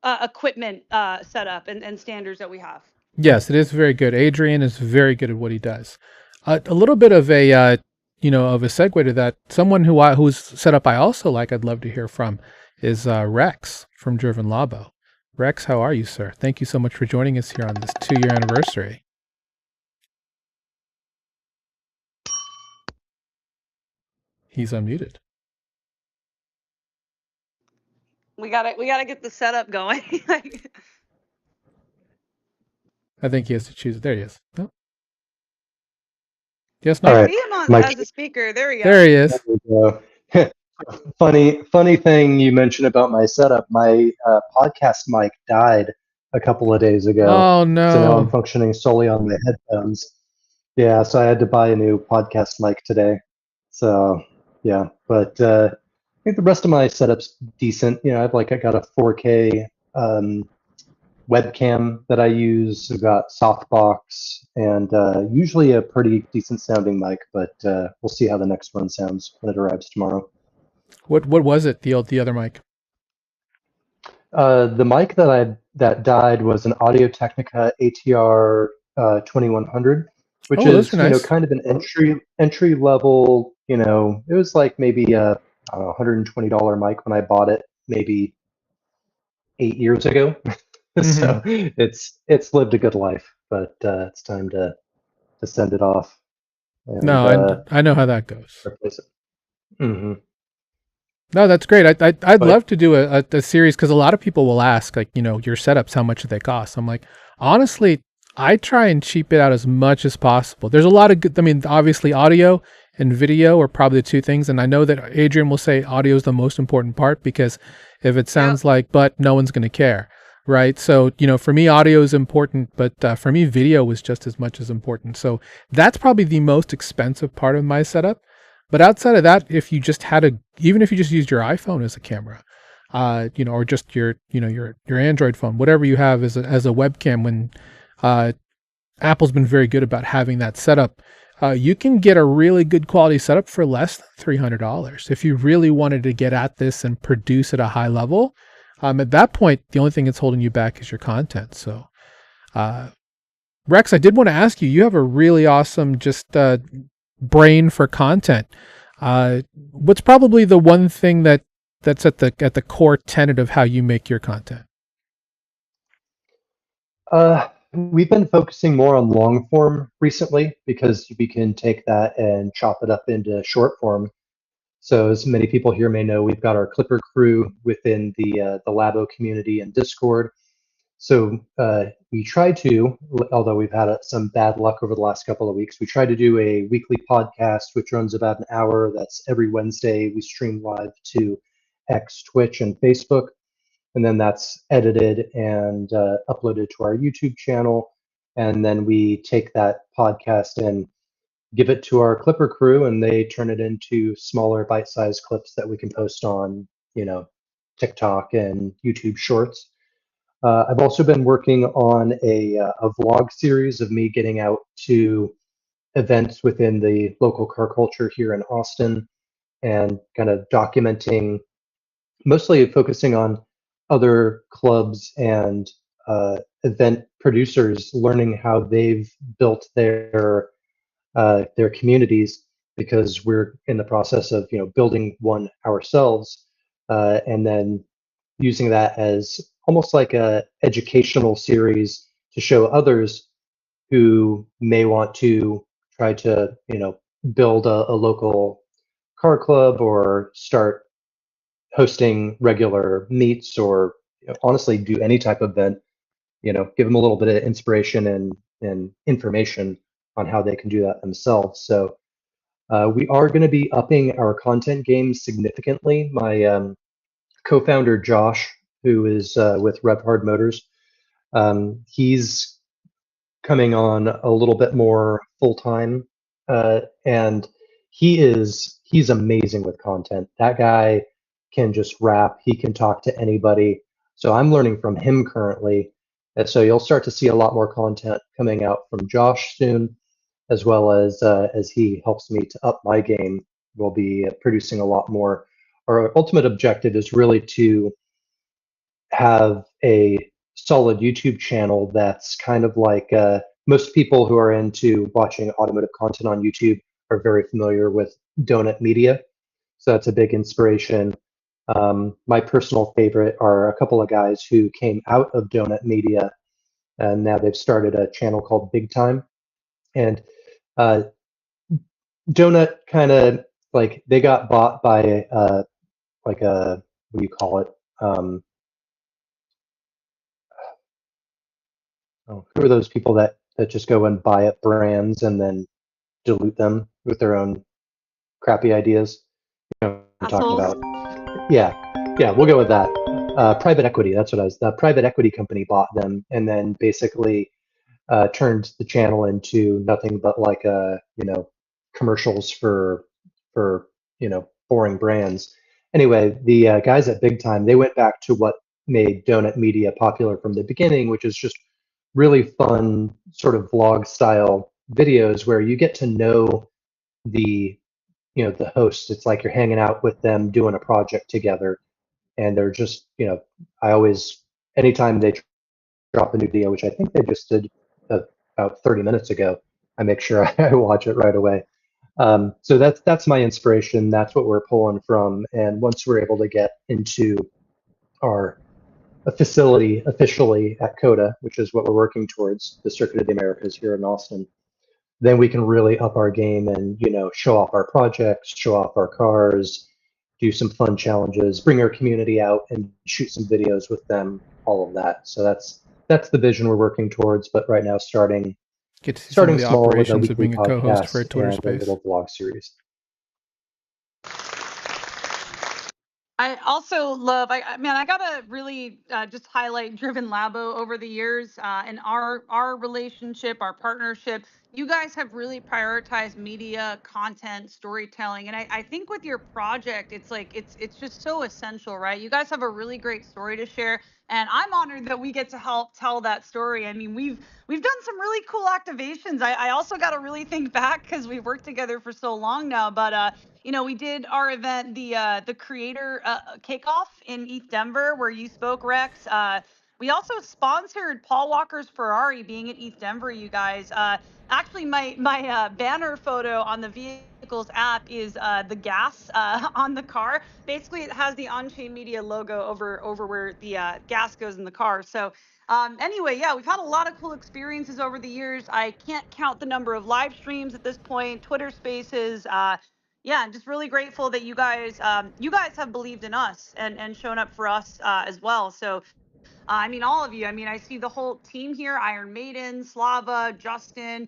equipment setup and standards that we have. Yes, it is very good. Adrian is very good at what he does. A little bit of a segue to that. Someone whose setup I also like, I'd love to hear from, is Rex from Driven Labo. Rex, how are you, sir? Thank you so much for joining us here on this 2-year anniversary. He's unmuted. We gotta get the setup going. Like, I think he has to choose. There he is. No? Yes, All no? I right, see him on Mike. as a speaker. There we There go. he is. Funny thing you mentioned about my setup. My podcast mic died a couple of days ago, Oh so now I'm no. functioning solely on my headphones. Yeah, so I had to buy a new podcast mic today. So yeah, but I think the rest of my setup's decent. I got a 4K webcam that I use. I've got softbox and usually a pretty decent sounding mic, but we'll see how the next one sounds when it arrives tomorrow. What was it? The other mic. The mic that died was an Audio Technica ATR 2100, which Oh, those are is nice. kind of an entry level. It was like maybe a I don't know, $120 mic when I bought it, maybe 8 years ago. Hmm. So it's lived a good life, but it's time to send it off and No, I know how that goes. replace it. Hmm. No, that's great. I'd But love to do a series because a lot of people will ask, like, your setups, how much do they cost? I'm like, honestly, I try and cheap it out as much as possible. There's a lot of good, I mean, obviously, audio and video are probably the two things. And I know that Adrian will say audio is the most important part because if it Yep. sounds like, but no one's going to care. Right. So, for me, audio is important, but for me, video is just as much as important. So that's probably the most expensive part of my setup. But outside of that, if you just had even if you just used your iPhone as a camera, or just your Android phone, whatever you have as a webcam, when uh, Apple's been very good about having that setup, you can get a really good quality setup for less than $300 if you really wanted to get at this and produce at a high level. At that point, the only thing that's holding you back is your content. So, uh, Rex, I did want to ask you. You have a really awesome just brain for content. What's probably the one thing that's at the core tenet of how you make your content? we've been focusing more on long form recently because we can take that and chop it up into short form. So as many people here may know, we've got our Clipper crew within the Labo community and Discord. So we try to, although we've had some bad luck over the last couple of weeks, we try to do a weekly podcast which runs about an hour. That's every Wednesday. We stream live to X, Twitch, and Facebook, and then that's edited and uploaded to our YouTube channel. And then we take that podcast and give it to our Clipper crew, and they turn it into smaller bite-sized clips that we can post on, TikTok and YouTube Shorts. I've also been working on a vlog series of me getting out to events within the local car culture here in Austin and kind of documenting, mostly focusing on other clubs and event producers, learning how they've built their communities, because we're in the process of building one ourselves, and then using that as almost like a educational series to show others who may want to try to build a local car club or start hosting regular meets, or honestly do any type of event. Give them a little bit of inspiration and information on how they can do that themselves. So we are going to be upping our content game significantly. My co-founder Josh, who is with Rev Hard Motors, he's coming on a little bit more full time, and he's amazing with content. That guy can just rap. He can talk to anybody. So I'm learning from him currently, and so you'll start to see a lot more content coming out from Josh soon, as well as he helps me to up my game. We'll be producing a lot more. Our ultimate objective is really to have a solid YouTube channel that's kind of like, most people who are into watching automotive content on YouTube are very familiar with Donut Media. So that's a big inspiration. My personal favorite are a couple of guys who came out of Donut Media, and now they've started a channel called Big Time. And uh, Donut kind of, like, they got bought by like a, what do you call it? Um, who are those people that just go and buy up brands and then dilute them with their own crappy ideas? You know what I'm talking Assholes. about? Yeah, yeah, we'll go with that. Private equity. That's what I was. The private equity company bought them and then basically turned the channel into nothing but like commercials for boring brands. Anyway, the guys at Big Time, they went back to what made Donut Media popular from the beginning, which is just really fun sort of vlog style videos where you get to know the the host. It's like you're hanging out with them doing a project together, and they're just I always, anytime they drop a new video, which I think they just did about 30 minutes ago, I make sure I watch it right away. So that's my inspiration. That's what we're pulling from. And once we're able to get into our a facility officially at CODA, which is what we're working towards, the Circuit of the Americas here in Austin, then we can really up our game and show off our projects, show off our cars, do some fun challenges, bring our community out and shoot some videos with them, all of that. So that's the vision we're working towards. But right now, starting Get to see some of the small with our operations of weekly being a co-host for a podcast Twitter and a space. little vlog series. I also love, man, I gotta really just highlight Driven Labo over the years and our relationship, our partnership. You guys have really prioritized media, content, storytelling, and I think with your project, it's like it's just so essential, right? You guys have a really great story to share, and I'm honored that we get to help tell that story. I mean, we've done some really cool activations. I also got to really think back because we've worked together for so long now, but we did our event, the creator kickoff in East Denver, where you spoke, Rex. We also sponsored Paul Walker's Ferrari being at East Denver. You guys, actually, my banner photo on the vehicles app is the gas on the car. Basically, it has the Onchain Media logo over where the gas goes in the car. So. Anyway, yeah, we've had a lot of cool experiences over the years. I can't count the number of live streams at this point, Twitter Spaces. Yeah, I'm just really grateful that you guys have believed in us and shown up for us as well. So I mean, all of you. I mean, I see the whole team here: Iron Maiden, Slava, Justin.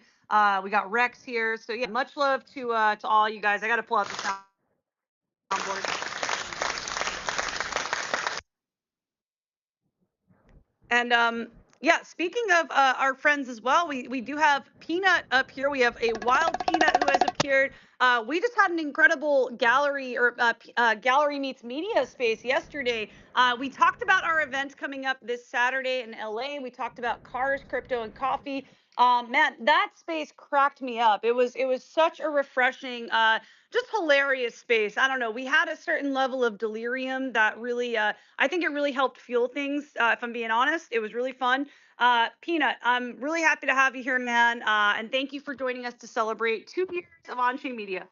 We got Rex here. So yeah, much love to all you guys. I got to pull out the soundboard. And yeah, speaking of our friends as well, we do have Peanut up here. We have a wild Peanut who has appeared. We just had an incredible gallery or gallery meets media space yesterday. We talked about our event coming up this Saturday in LA. We talked about cars, crypto, and coffee. Man, that space cracked me up. It was such a refreshing, just hilarious space. I don't know. We had a certain level of delirium that really I think it really helped fuel things. If I'm being honest, it was really fun. Peanut, I'm really happy to have you here, man. And thank you for joining us to celebrate 2 years of on-chain media.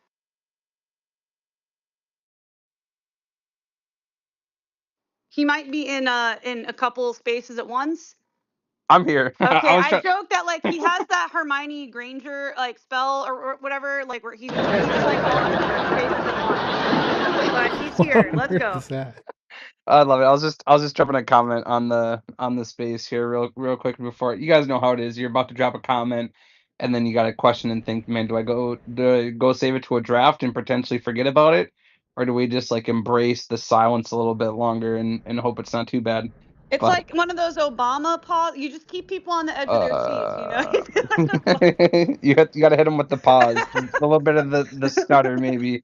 He might be in a couple spaces at once. I'm here. Okay, I was I trying. joke that like he has that Hermione Granger like spell or whatever, like where he's in like all these different spaces at once. But he's here. What on Let's earth go. is that? I love it. I was just dropping a comment on the space here real quick before. You guys know how it is. You're about to drop a comment, and then you got a question and think, man, do I go save it to a draft and potentially forget about it, or do we just like embrace the silence a little bit longer and hope it's not too bad? It's But like one of those Obama pause. You just keep people on the edge of their seats, you know? uh, you got to hit them with the pause, a little bit of the stutter maybe.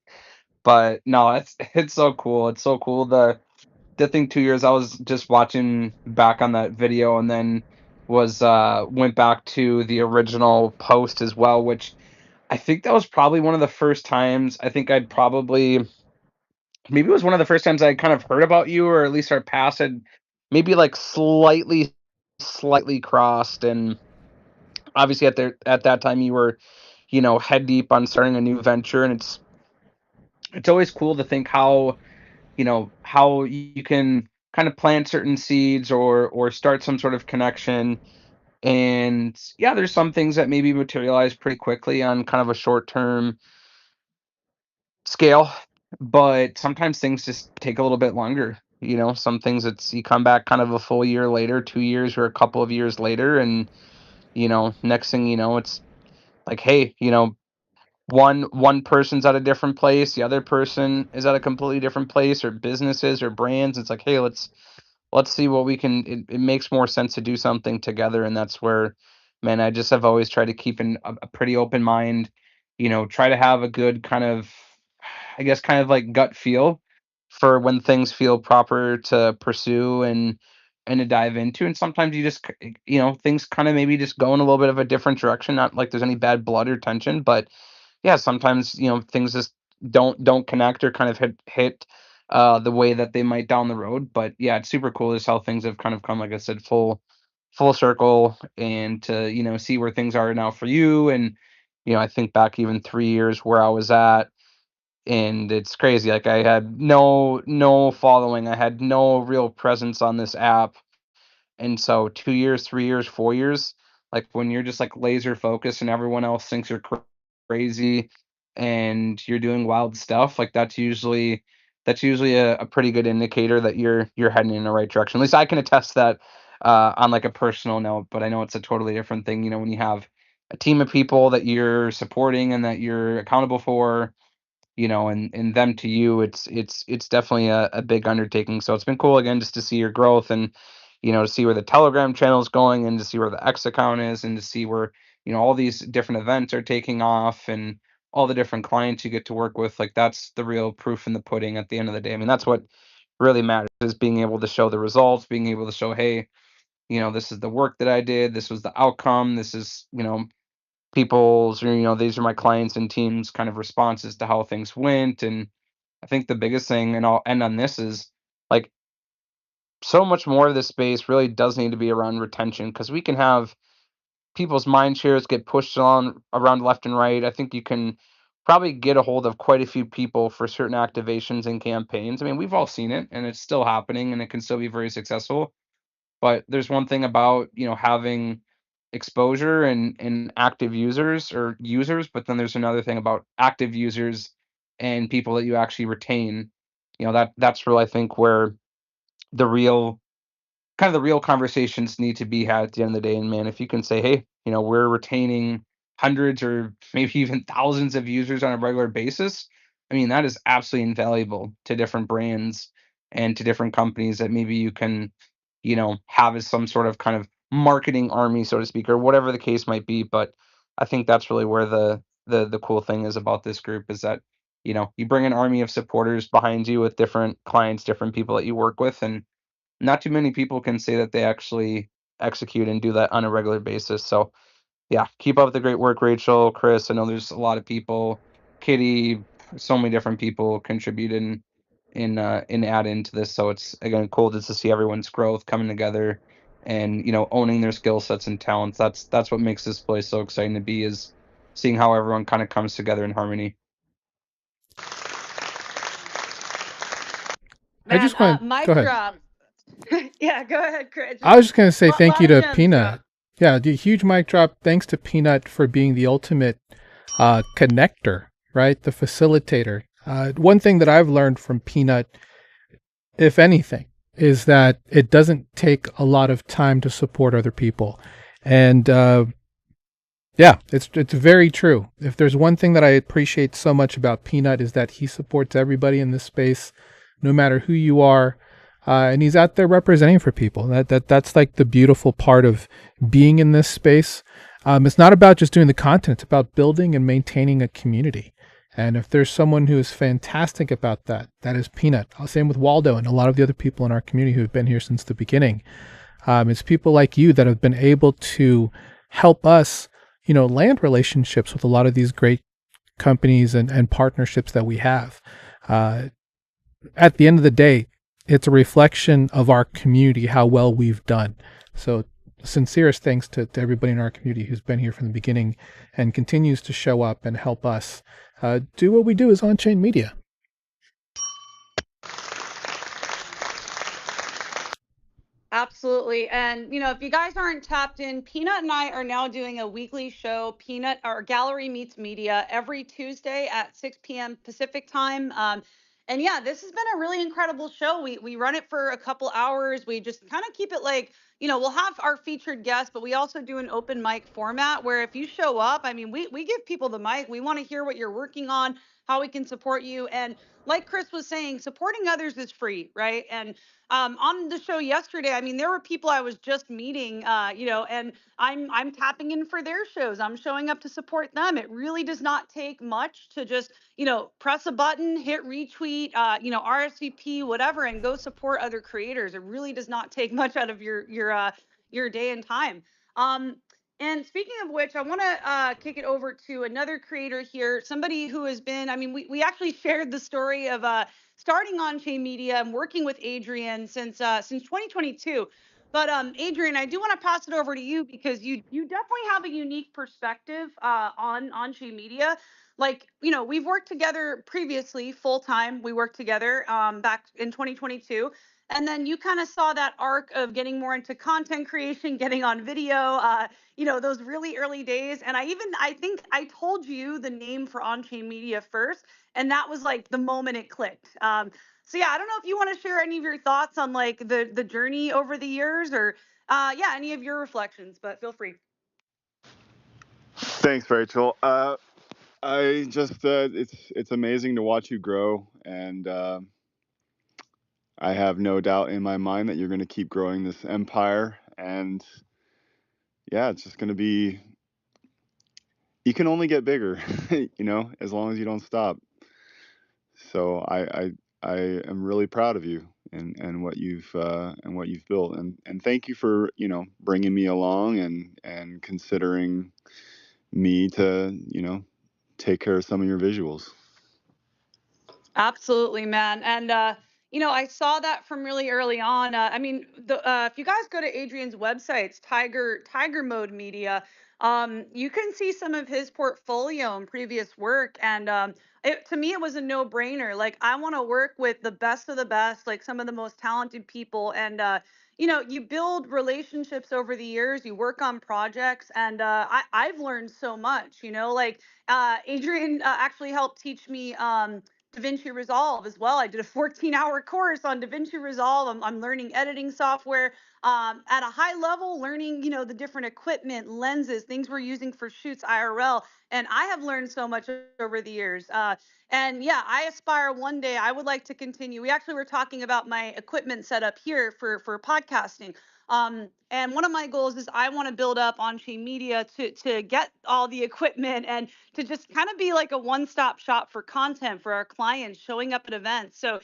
But no, it's so cool. It's so cool. The thing 2 years, I was just watching back on that video and then went back to the original post as well, which I think that was probably one of the first times. I think I'd probably maybe it was one of the first times I kind of heard about you, or at least our paths had maybe like slightly crossed. And obviously at that time you were, head deep on starting a new venture, and it's always cool to think how you can kind of plant certain seeds or start some sort of connection. And yeah, there's some things that maybe materialize pretty quickly on kind of a short term scale, but sometimes things just take a little bit longer. Some things it's you come back kind of a full year later, 2 years, or a couple of years later, and next thing you know, it's like, hey, one person's at a different place, the other person is at a completely different place, or businesses or brands. It's like, hey, let's see what we can. It makes more sense to do something together, and that's where, man, I just have always tried to keep a pretty open mind. Try to have a good kind of, I guess, kind of like gut feel for when things feel proper to pursue and to dive into. And sometimes you just things kind of maybe just go in a little bit of a different direction. Not like there's any bad blood or tension, but yeah, sometimes things just don't connect or kind of hit the way that they might down the road. But yeah, it's super cool just how things have kind of come, like I said, full circle, and to see where things are now for you. And I think back even 3 years where I was at, and it's crazy. Like, I had no following, I had no real presence on this app, And so 2 years, 3 years, 4 years, like when you're just like laser focused and everyone else thinks you're crazy and you're doing wild stuff, like that's usually a pretty good indicator that you're heading in the right direction. At least I can attest that on like a personal note, but I know it's a totally different thing, when you have a team of people that you're supporting and that you're accountable for, and them to you, it's definitely a big undertaking. So it's been cool again just to see your growth and to see where the Telegram channel is going and to see where the X account is and to see where all these different events are taking off and all the different clients you get to work with. Like that's the real proof in the pudding at the end of the day. I mean, that's what really matters is being able to show the results, being able to show, hey, this is the work that I did, this was the outcome, this is people's, these are my clients and teams kind of responses to how things went. And I think the biggest thing, and I'll end on this, is like so much more of this space really does need to be around retention because we can have people's mind shares get pushed on around left and right. I think you can probably get a hold of quite a few people for certain activations and campaigns. I mean, we've all seen it and it's still happening and it can still be very successful. But there's one thing about, having exposure and active users or users, but then there's another thing about active users and people that you actually retain. That's really I think where the real the real conversations need to be had at the end of the day. And man, if you can say, hey, we're retaining hundreds or maybe even thousands of users on a regular basis, I mean, that is absolutely invaluable to different brands and to different companies that maybe you can, have as some sort of kind of marketing army, so to speak, or whatever the case might be. But I think that's really where the cool thing is about this group is that, you bring an army of supporters behind you with different clients, different people that you work with, and not too many people can say that they actually execute and do that on a regular basis. So yeah, keep up the great work, Rachel, Chris. I know there's a lot of people, Kitty, so many different people contributing in add into this. So it's again cool just to see everyone's growth coming together and owning their skill sets and talents. That's what makes this place so exciting to be is seeing how everyone kind of comes together in harmony. I Man, just want to go mic ahead. drop. Yeah, go ahead, Chris. I Just was just going to say thank lot you of to gems Peanut. dropped. Yeah, the huge mic drop. Thanks to Peanut for being the ultimate connector, right? The facilitator. One thing that I've learned from Peanut, if anything, is that it doesn't take a lot of time to support other people. And yeah, it's very true. If there's one thing that I appreciate so much about Peanut is that he supports everybody in this space, no matter who you are, and he's out there representing for people. That's like the beautiful part of being in this space. It's not about just doing the content; it's about building and maintaining a community. And if there's someone who is fantastic about that, that is Peanut. Same with Waldo and a lot of the other people in our community who have been here since the beginning. It's people like you that have been able to help us, land relationships with a lot of these great companies and partnerships that we have. Uh, at the end of the day, it's a reflection of our community, how well we've done. So, sincerest thanks to everybody in our community who's been here from the beginning and continues to show up and help us do what we do as Onchain Media. Absolutely. And, if you guys aren't tapped in, Peanut and I are now doing a weekly show, Peanut, our Gallery Meets Media, every Tuesday at 6 p.m. Pacific time. And yeah, this has been a really incredible show. We run it for a couple hours. We just kind of keep it like, we'll have our featured guests, but we also do an open mic format where if you show up, I mean, we give people the mic. We want to hear what you're working on, how we can support you. And like Chris was saying, supporting others is free, right? And on the show yesterday, I mean, there were people I was just meeting, and I'm tapping in for their shows. I'm showing up to support them. It really does not take much to just, press a button, hit retweet, RSVP, whatever, and go support other creators. It really does not take much out of your day and time. Um, and speaking of which, I want to kick it over to another creator here, somebody who has been, I mean, we actually shared the story of starting on Chain Media and working with Adrian since 2022. But Adrian, I do want to pass it over to you because you definitely have a unique perspective on Chain Media. Like, we've worked together previously full time. We worked together back in 2022. And then you kind of saw that arc of getting more into content creation, getting on video, those really early days. And I think I told you the name for Onchain Media first, and that was like the moment it clicked. So yeah, I don't know if you want to share any of your thoughts on like the journey over the years, or any of your reflections, but feel free. Thanks, Rachel. I just it's amazing to watch you grow, and I have no doubt in my mind that you're going to keep growing this empire. And yeah, it's just going to be. You can only get bigger, as long as you don't stop. So I am really proud of you and what you've built, and thank you for bringing me along and considering me to take care of some of your visuals. Absolutely, man. And I saw that from really early on. I mean, if you guys go to Adrian's website, it's Tiger Mode Media. You can see some of his portfolio and previous work, and to me, it was a no-brainer. Like, I want to work with the best of the best, like some of the most talented people, and you build relationships over the years. You work on projects, and I've learned so much. Like Adrian actually helped teach me. DaVinci Resolve as well. I did a 14-hour course on DaVinci Resolve. I'm learning editing software at a high level, learning, the different equipment, lenses, things we're using for shoots IRL. And I have learned so much over the years. And yeah, I aspire one day, I would like to continue. We actually were talking about my equipment setup here for podcasting. And one of my goals is I want to build up on-chain media to get all the equipment and to just kind of be like a one-stop shop for content for our clients showing up at events. So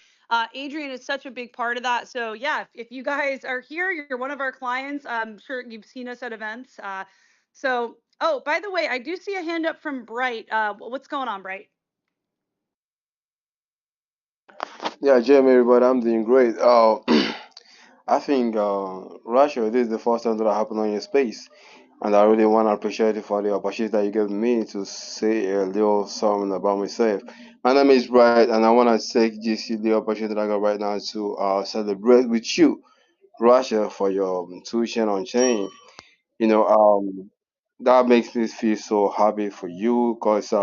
Adrian is such a big part of that. So yeah, if you guys are here, you're one of our clients. I'm sure you've seen us at events. Oh, by the way, I do see a hand up from Bright. What's going on, Bright? Yeah, Jamie, everybody, I'm doing great. I think Russia, this is the first time that I happen on your space, and I really want to appreciate you for the opportunity that you gave me to say a little something about myself. My name is Bright, and I want to take the opportunity that I got right now to celebrate with you, Russia, for your tuition on chain. You know, that makes me feel so happy for you because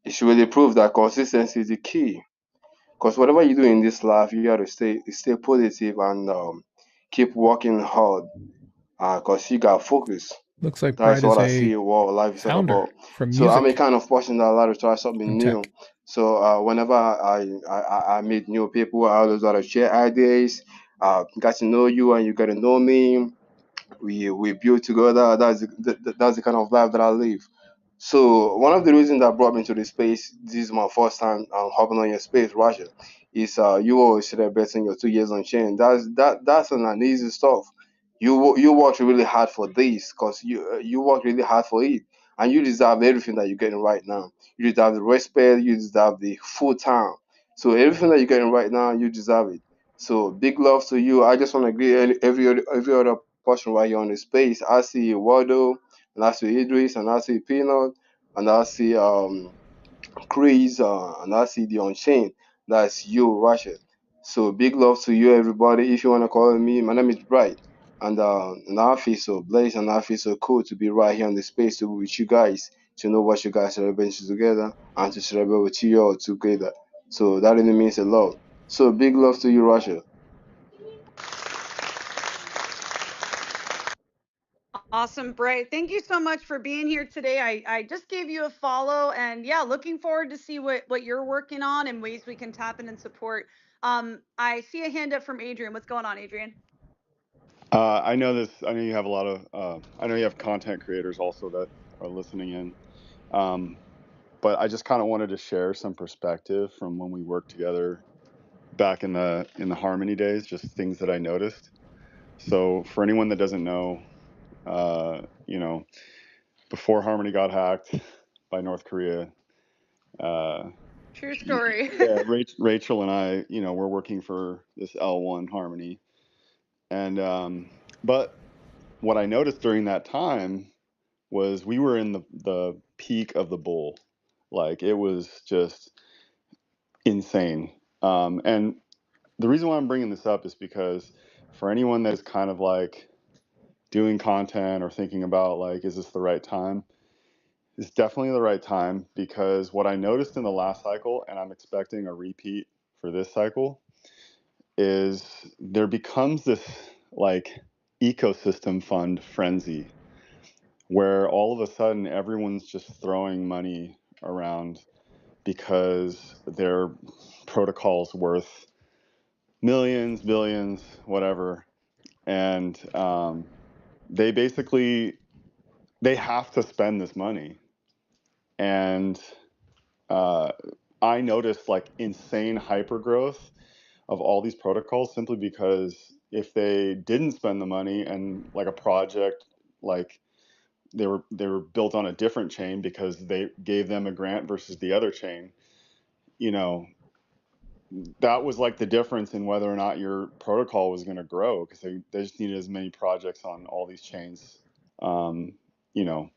it really proves that consistency is the key. Because whatever you do in this life, you gotta stay positive and keep working hard. Cause you got focus. Looks like That's Bright what is I a see what life is all founder about. from So I'm a music kind of person that like to try something and new. tech. So whenever I meet new people, I always want to share ideas. Get to know you and you get to know me. We build together. That's the kind of life that I live. So one of the reasons that brought me to this space, this is my first time hopping on your space, Roger, is you always celebrating your 2 years on chain. That's an easy stuff. You worked really hard for this because you worked really hard for it, and you deserve everything that you're getting right now. You deserve the respect. You deserve the full time. So everything that you're getting right now, you deserve it. So big love to you. I just want to greet every other person right here on the space. I see Waldo, and I see Idris, and I see Peanut, and I see Chris, and I see the Onchain. That's you, Rashid. So big love to you, everybody. If you wanna call me, my name is Bright, and I feel so blessed, and I feel so cool to be right here on the space to be with you guys, to know what you guys celebrate together, and to celebrate with you all together. So that really means a lot. So big love to you, Rashid. Awesome, Bray. Thank you so much for being here today. I just gave you a follow, and yeah, looking forward to see what you're working on and ways we can tap in and support. I see a hand up from Adrian. What's going on, Adrian? I know this. I know you have a lot of. I know you have content creators also that are listening in. Um, but I just kind of wanted to share some perspective from when we worked together back in the Harmony days. Just things that I noticed. So for anyone that doesn't know, uh, you know, before Harmony got hacked by North Korea, uh, True story. yeah, Rachel and I, we're working for this L1 Harmony, and but what I noticed during that time was we were in the peak of the bull. Like it was just insane. And the reason why I'm bringing this up is because for anyone that's kind of like doing content or thinking about like, is this the right time? It's definitely the right time, because what I noticed in the last cycle, and I'm expecting a repeat for this cycle, is there becomes this like ecosystem fund frenzy where all of a sudden everyone's just throwing money around because their protocol's worth millions, billions, whatever, and they basically they have to spend this money. And uh, I noticed like insane hyper growth of all these protocols simply because if they didn't spend the money and like a project like they were built on a different chain because they gave them a grant versus the other chain, you know, that was like the difference in whether or not your protocol was going to grow, because they just needed as many projects on all these chains, um, you know,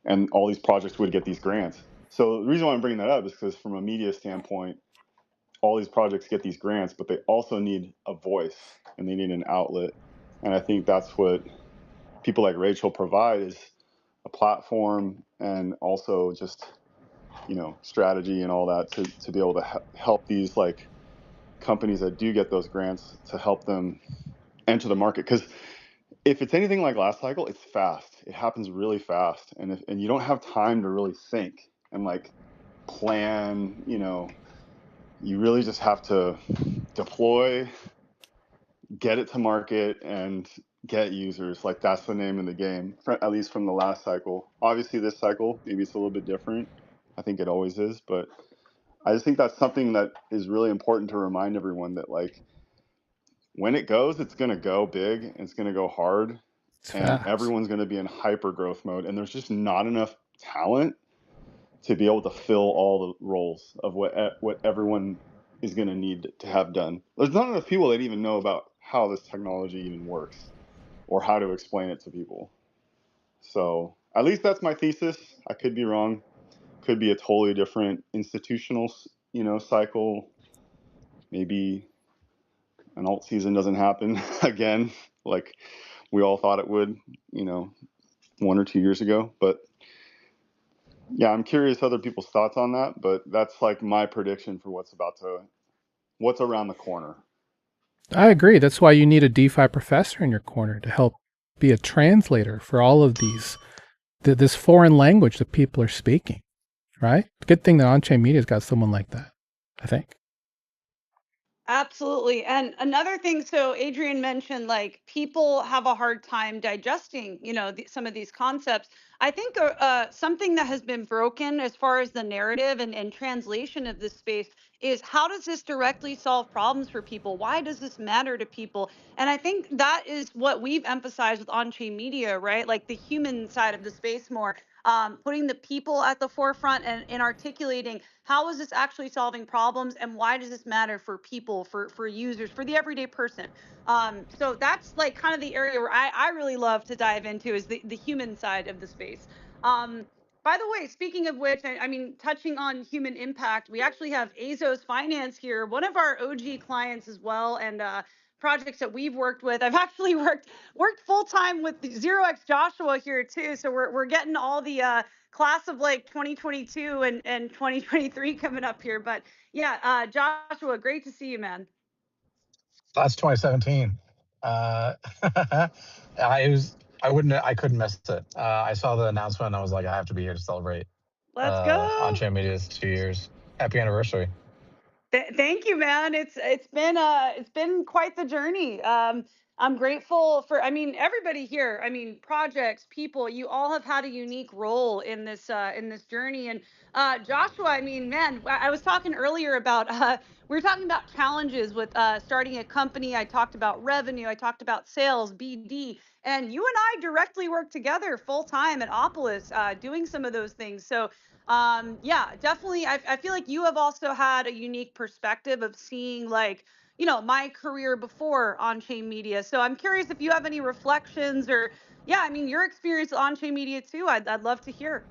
and all these projects would get these grants. So the reason why I'm bringing that up is because from a media standpoint, all these projects get these grants, but they also need a voice and they need an outlet. And I think that's what people like Rachel provide, is a platform and also just, you know, strategy and all that to be able to help these like companies that do get those grants to help them enter the market. Because if it's anything like last cycle, it's fast. It happens really fast, and you don't have time to really think and like plan. You know, you really just have to deploy, get it to market, and get users. Like that's the name of the game, at least from the last cycle. Obviously, this cycle maybe it's a little bit different. I think it always is, but I just think that's something that is really important to remind everyone that like when it goes, it's going to go big and it's going to go hard, It's and fast. everyone's going to be in hyper growth mode. And there's just not enough talent to be able to fill all the roles of what everyone is going to need to have done. There's not enough people that even know about how this technology even works or how to explain it to people. So at least that's my thesis. I could be wrong. Could be a totally different institutional, you know, cycle. Maybe an alt season doesn't happen again, like we all thought it would, you know, 1 or 2 years ago. But yeah, I'm curious other people's thoughts on that. But that's like my prediction for what's around the corner. I agree. That's why you need a DeFi professor in your corner to help be a translator for all of this foreign language that people are speaking, right? Good thing that Onchain Media's got someone like that, I think. Absolutely. And another thing, so Adrian mentioned like people have a hard time digesting, some of these concepts. I think something that has been broken as far as the narrative and translation of this space is, how does this directly solve problems for people? Why does this matter to people? And I think that is what we've emphasized with on-chain media, right? Like the human side of the space more. Putting the people at the forefront and articulating how is this actually solving problems and why does this matter for people, for users, for the everyday person. So that's like kind of the area where I really love to dive into, is the human side of the space. um, by the way, speaking of which, I mean, touching on human impact, we actually have Azos Finance here, one of our OG clients as well, and projects that we've worked with. I've actually worked full time with Zero X Joshua here too. So we're getting all the class of like 2022 and 2023 coming up here. But yeah, Joshua, great to see you, man. That's 2017. I was I couldn't miss it. I saw the announcement and I was like, I have to be here to celebrate Let's go. Onchain Media's 2 years. Happy anniversary. Thank you, man. It's been quite the journey. I'm grateful for. I mean, everybody here. I mean, projects, people. You all have had a unique role in this journey. And Joshua, I mean, man, I was talking earlier about. We were talking about challenges with starting a company. I talked about revenue. I talked about sales, BD, and you and I directly work together full time at Opolis, doing some of those things. So yeah, definitely, I feel like you have also had a unique perspective of seeing, like, my career before on-chain media. So I'm curious if you have any reflections, or yeah, I mean, your experience with on-chain media too. I'd love to hear.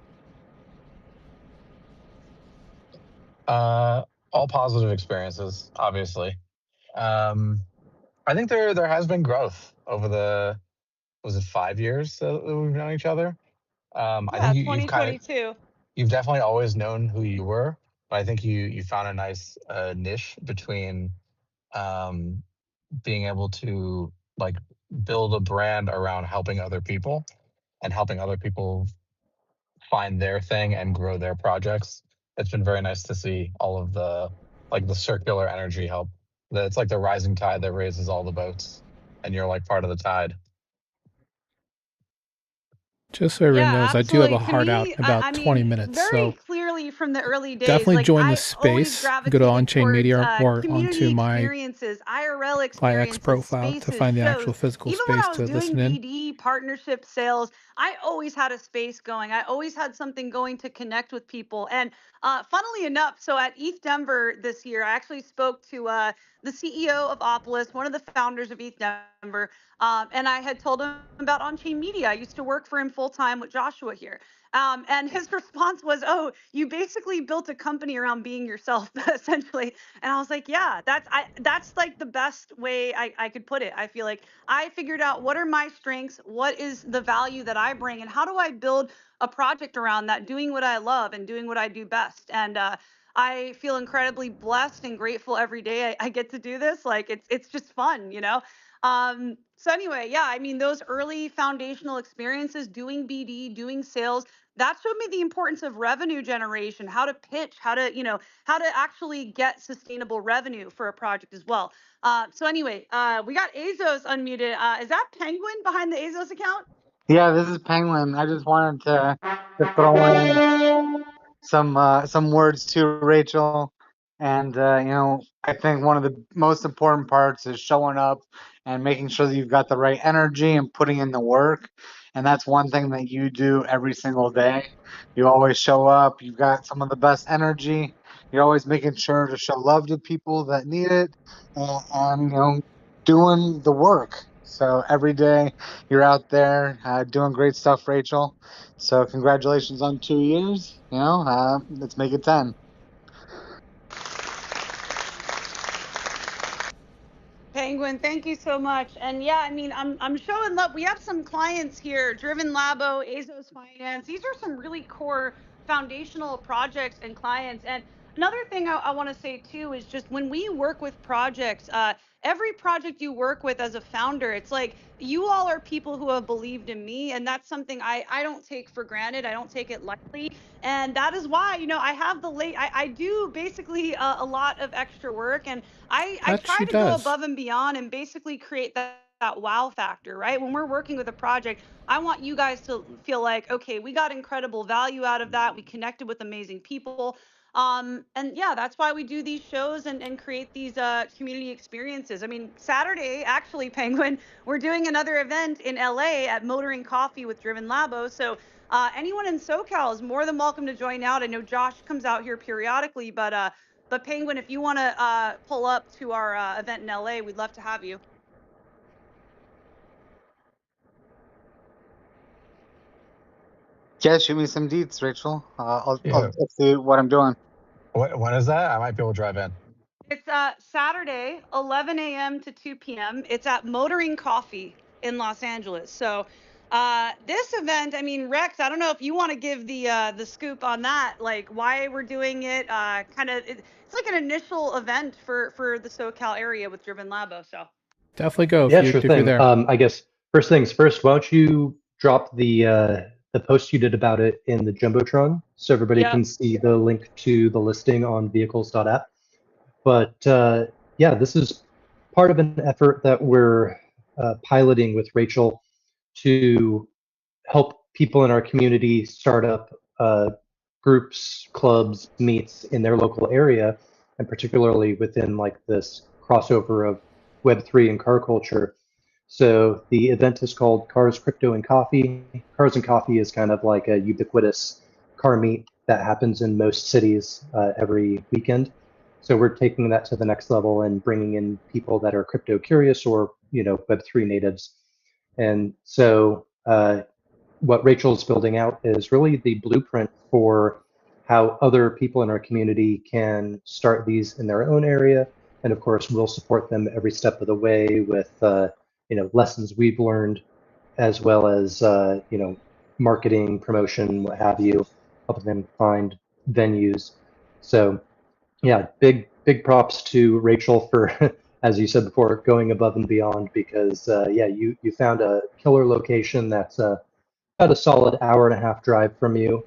Uh, all positive experiences, obviously. I think there has been growth over the, was it 5 years that we've known each other? I Yeah, think2022. you've definitely always known who you were, but I think you found a nice niche between um, being able to like build a brand around helping other people and helping other people find their thing and grow their projects. It's been very nice to see all of the like the circular energy help. It's like the rising tide that raises all the boats, and you're like part of the tide. Just so everyone Yeah, knows, I do have absolutely. a To hard out me, in about I 20 mean, minutes. very So clearly from the early days, definitely like join the I always space. Go to gravitated Onchain towards Media or community onto experiences, IRL my X experiences, profile to spaces, find the shows. actual physical Even when space I was to doing listen in. BD, partnership sales, I always had a space going. I always had something going to connect with people. And funnily enough, so at ETH Denver this year, I actually spoke to the CEO of Opolis, one of the founders of ETH Denver, and I had told him about Onchain Media. I used to work for him full time with Joshua here. And his response was, "Oh, you basically built a company around being yourself, essentially." And I was like, "Yeah, that's like the best way I could put it. I feel like I figured out what are my strengths, what is the value that I bring, and how do I build a project around that, doing what I love and doing what I do best." And I feel incredibly blessed and grateful every day I get to do this. Like it's just fun, you know. So anyway, yeah, I mean those early foundational experiences doing BD, doing sales, that showed me the importance of revenue generation, how to pitch, how to, how to actually get sustainable revenue for a project as well. So anyway, we got Azos unmuted. Is that Penguin behind the Azos account? Yeah, this is Penguin. I just wanted to throw in some words to Rachel, and I think one of the most important parts is showing up and making sure that you've got the right energy and putting in the work. And that's one thing that you do every single day. You always show up. You've got some of the best energy. You're always making sure to show love to people that need it, and doing the work. So every day you're out there doing great stuff, Rachel. So congratulations on 2 years. Let's make it 10. Penguin, thank you so much. And yeah, I mean, I'm showing love. We have some clients here, Driven Labo, Azos Finance. These are some really core foundational projects and clients. And another thing I want to say too is just when we work with projects, every project you work with as a founder, it's like you all are people who have believed in me, and that's something I don't take for granted. I don't take it lightly, and that is why I have the late. I do basically a lot of extra work, and I That try she to go does. above and beyond and basically create that wow factor, right? When we're working with a project, I want you guys to feel like, okay, we got incredible value out of that. We connected with amazing people. And yeah, that's why we do these shows and create these community experiences. I mean, Saturday, actually, Penguin, we're doing another event in LA at Motoring Coffee with Driven Labo. So anyone in SoCal is more than welcome to join out. I know Josh comes out here periodically, but Penguin, if you want to pull up to our event in LA, we'd love to have you. Yeah, shoot me some deets, Rachel. I'll Yeah. text you what I'm doing. When is that? I might be able to drive in. It's Saturday, 11 a.m. to 2 p.m. It's at Motoring Coffee in Los Angeles. So this event, I mean, Rex, I don't know if you want to give the scoop on that, like why we're doing it. It's like an initial event for the SoCal area with Driven Labo. So Definitely go Yeah, sure if you're thing. there. I guess first things first, why don't you drop the post you did about it in the Jumbotron so everybody yep. can see the link to the listing on vehicles.app. But yeah, this is part of an effort that we're piloting with Rachel to help people in our community start up groups, clubs, meets in their local area, and particularly within like this crossover of Web3 and car culture. So the event is called Cars, Crypto, and Coffee. Cars and Coffee is kind of like a ubiquitous car meet that happens in most cities every weekend. So we're taking that to the next level and bringing in people that are crypto curious or Web3 natives. And so what Rachel's building out is really the blueprint for how other people in our community can start these in their own area and of course we'll support them every step of the way with lessons we've learned, as well as marketing, promotion, what have you, helping them find venues. So yeah, big props to Rachel for, as you said before, going above and beyond, because yeah, you found a killer location that's about a solid hour and a half drive from you.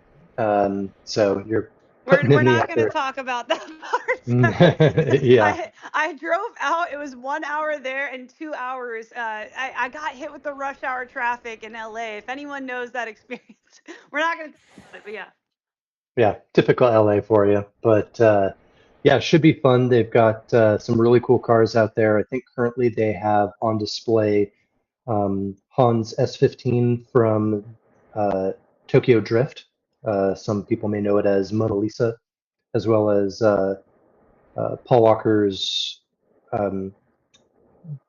So you're putting We're in the not going to effort. talk about that part. Sorry. Yeah, I drove out. It was 1 hour there and 2 hours. I got hit with the rush hour traffic in LA. If anyone knows that experience, we're not going to talk about it. But yeah. yeah, typical LA for you. But yeah, it should be fun. They've got some really cool cars out there. I think currently they have on display Han's S15 from Tokyo Drift. Some people may know it as Mona Lisa, as well as Paul Walker's um,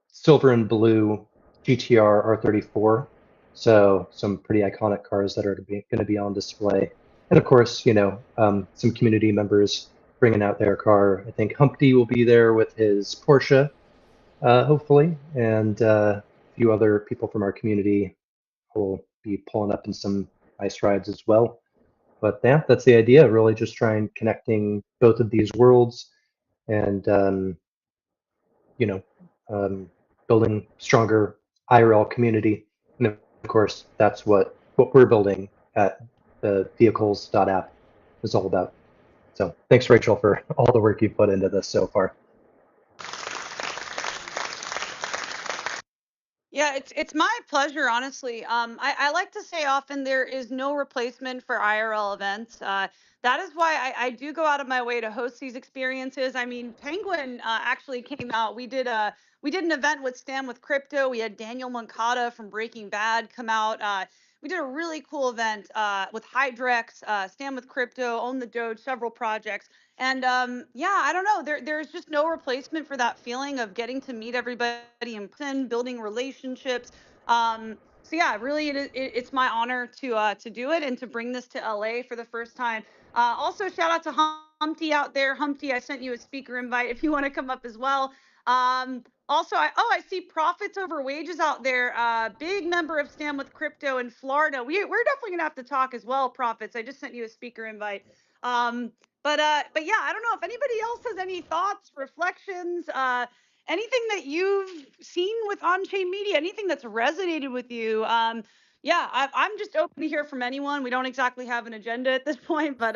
silver and blue GTR R34. So some pretty iconic cars that are going to be on display. And of course, some community members bringing out their car. I think Humpty will be there with his Porsche, hopefully, and a few other people from our community will be pulling up in some nice rides as well. But yeah, that's the idea. Really, just trying connecting both of these worlds, and you know, building stronger IRL community. And of course, that's what we're building at the vehicles.app is all about. So thanks, Rachel, for all the work you've put into this so far. Yeah, it's my pleasure, honestly. I like to say often there is no replacement for IRL events. That is why I do go out of my way to host these experiences. I mean, Penguin actually came out. We did an event with Stand with Crypto. We had Daniel Moncada from Breaking Bad come out. We did a really cool event with Hydrex, Stand with Crypto, Own the Doge, several projects. And yeah, I don't know. There's just no replacement for that feeling of getting to meet everybody in person, building relationships. So yeah, really, it's my honor to do it and to bring this to LA for the first time. Also, shout out to Humpty out there. Humpty, I sent you a speaker invite if you want to come up as well. Also, I see Profits Over Wages out there. Big member of Stand with Crypto in Florida. We're definitely gonna have to talk as well, Profits. I just sent you a speaker invite. Um, but yeah, I don't know if anybody else has any thoughts, reflections, anything that you've seen with on-chain media, anything that's resonated with you. Yeah, I'm just open to hear from anyone. We don't exactly have an agenda at this point, but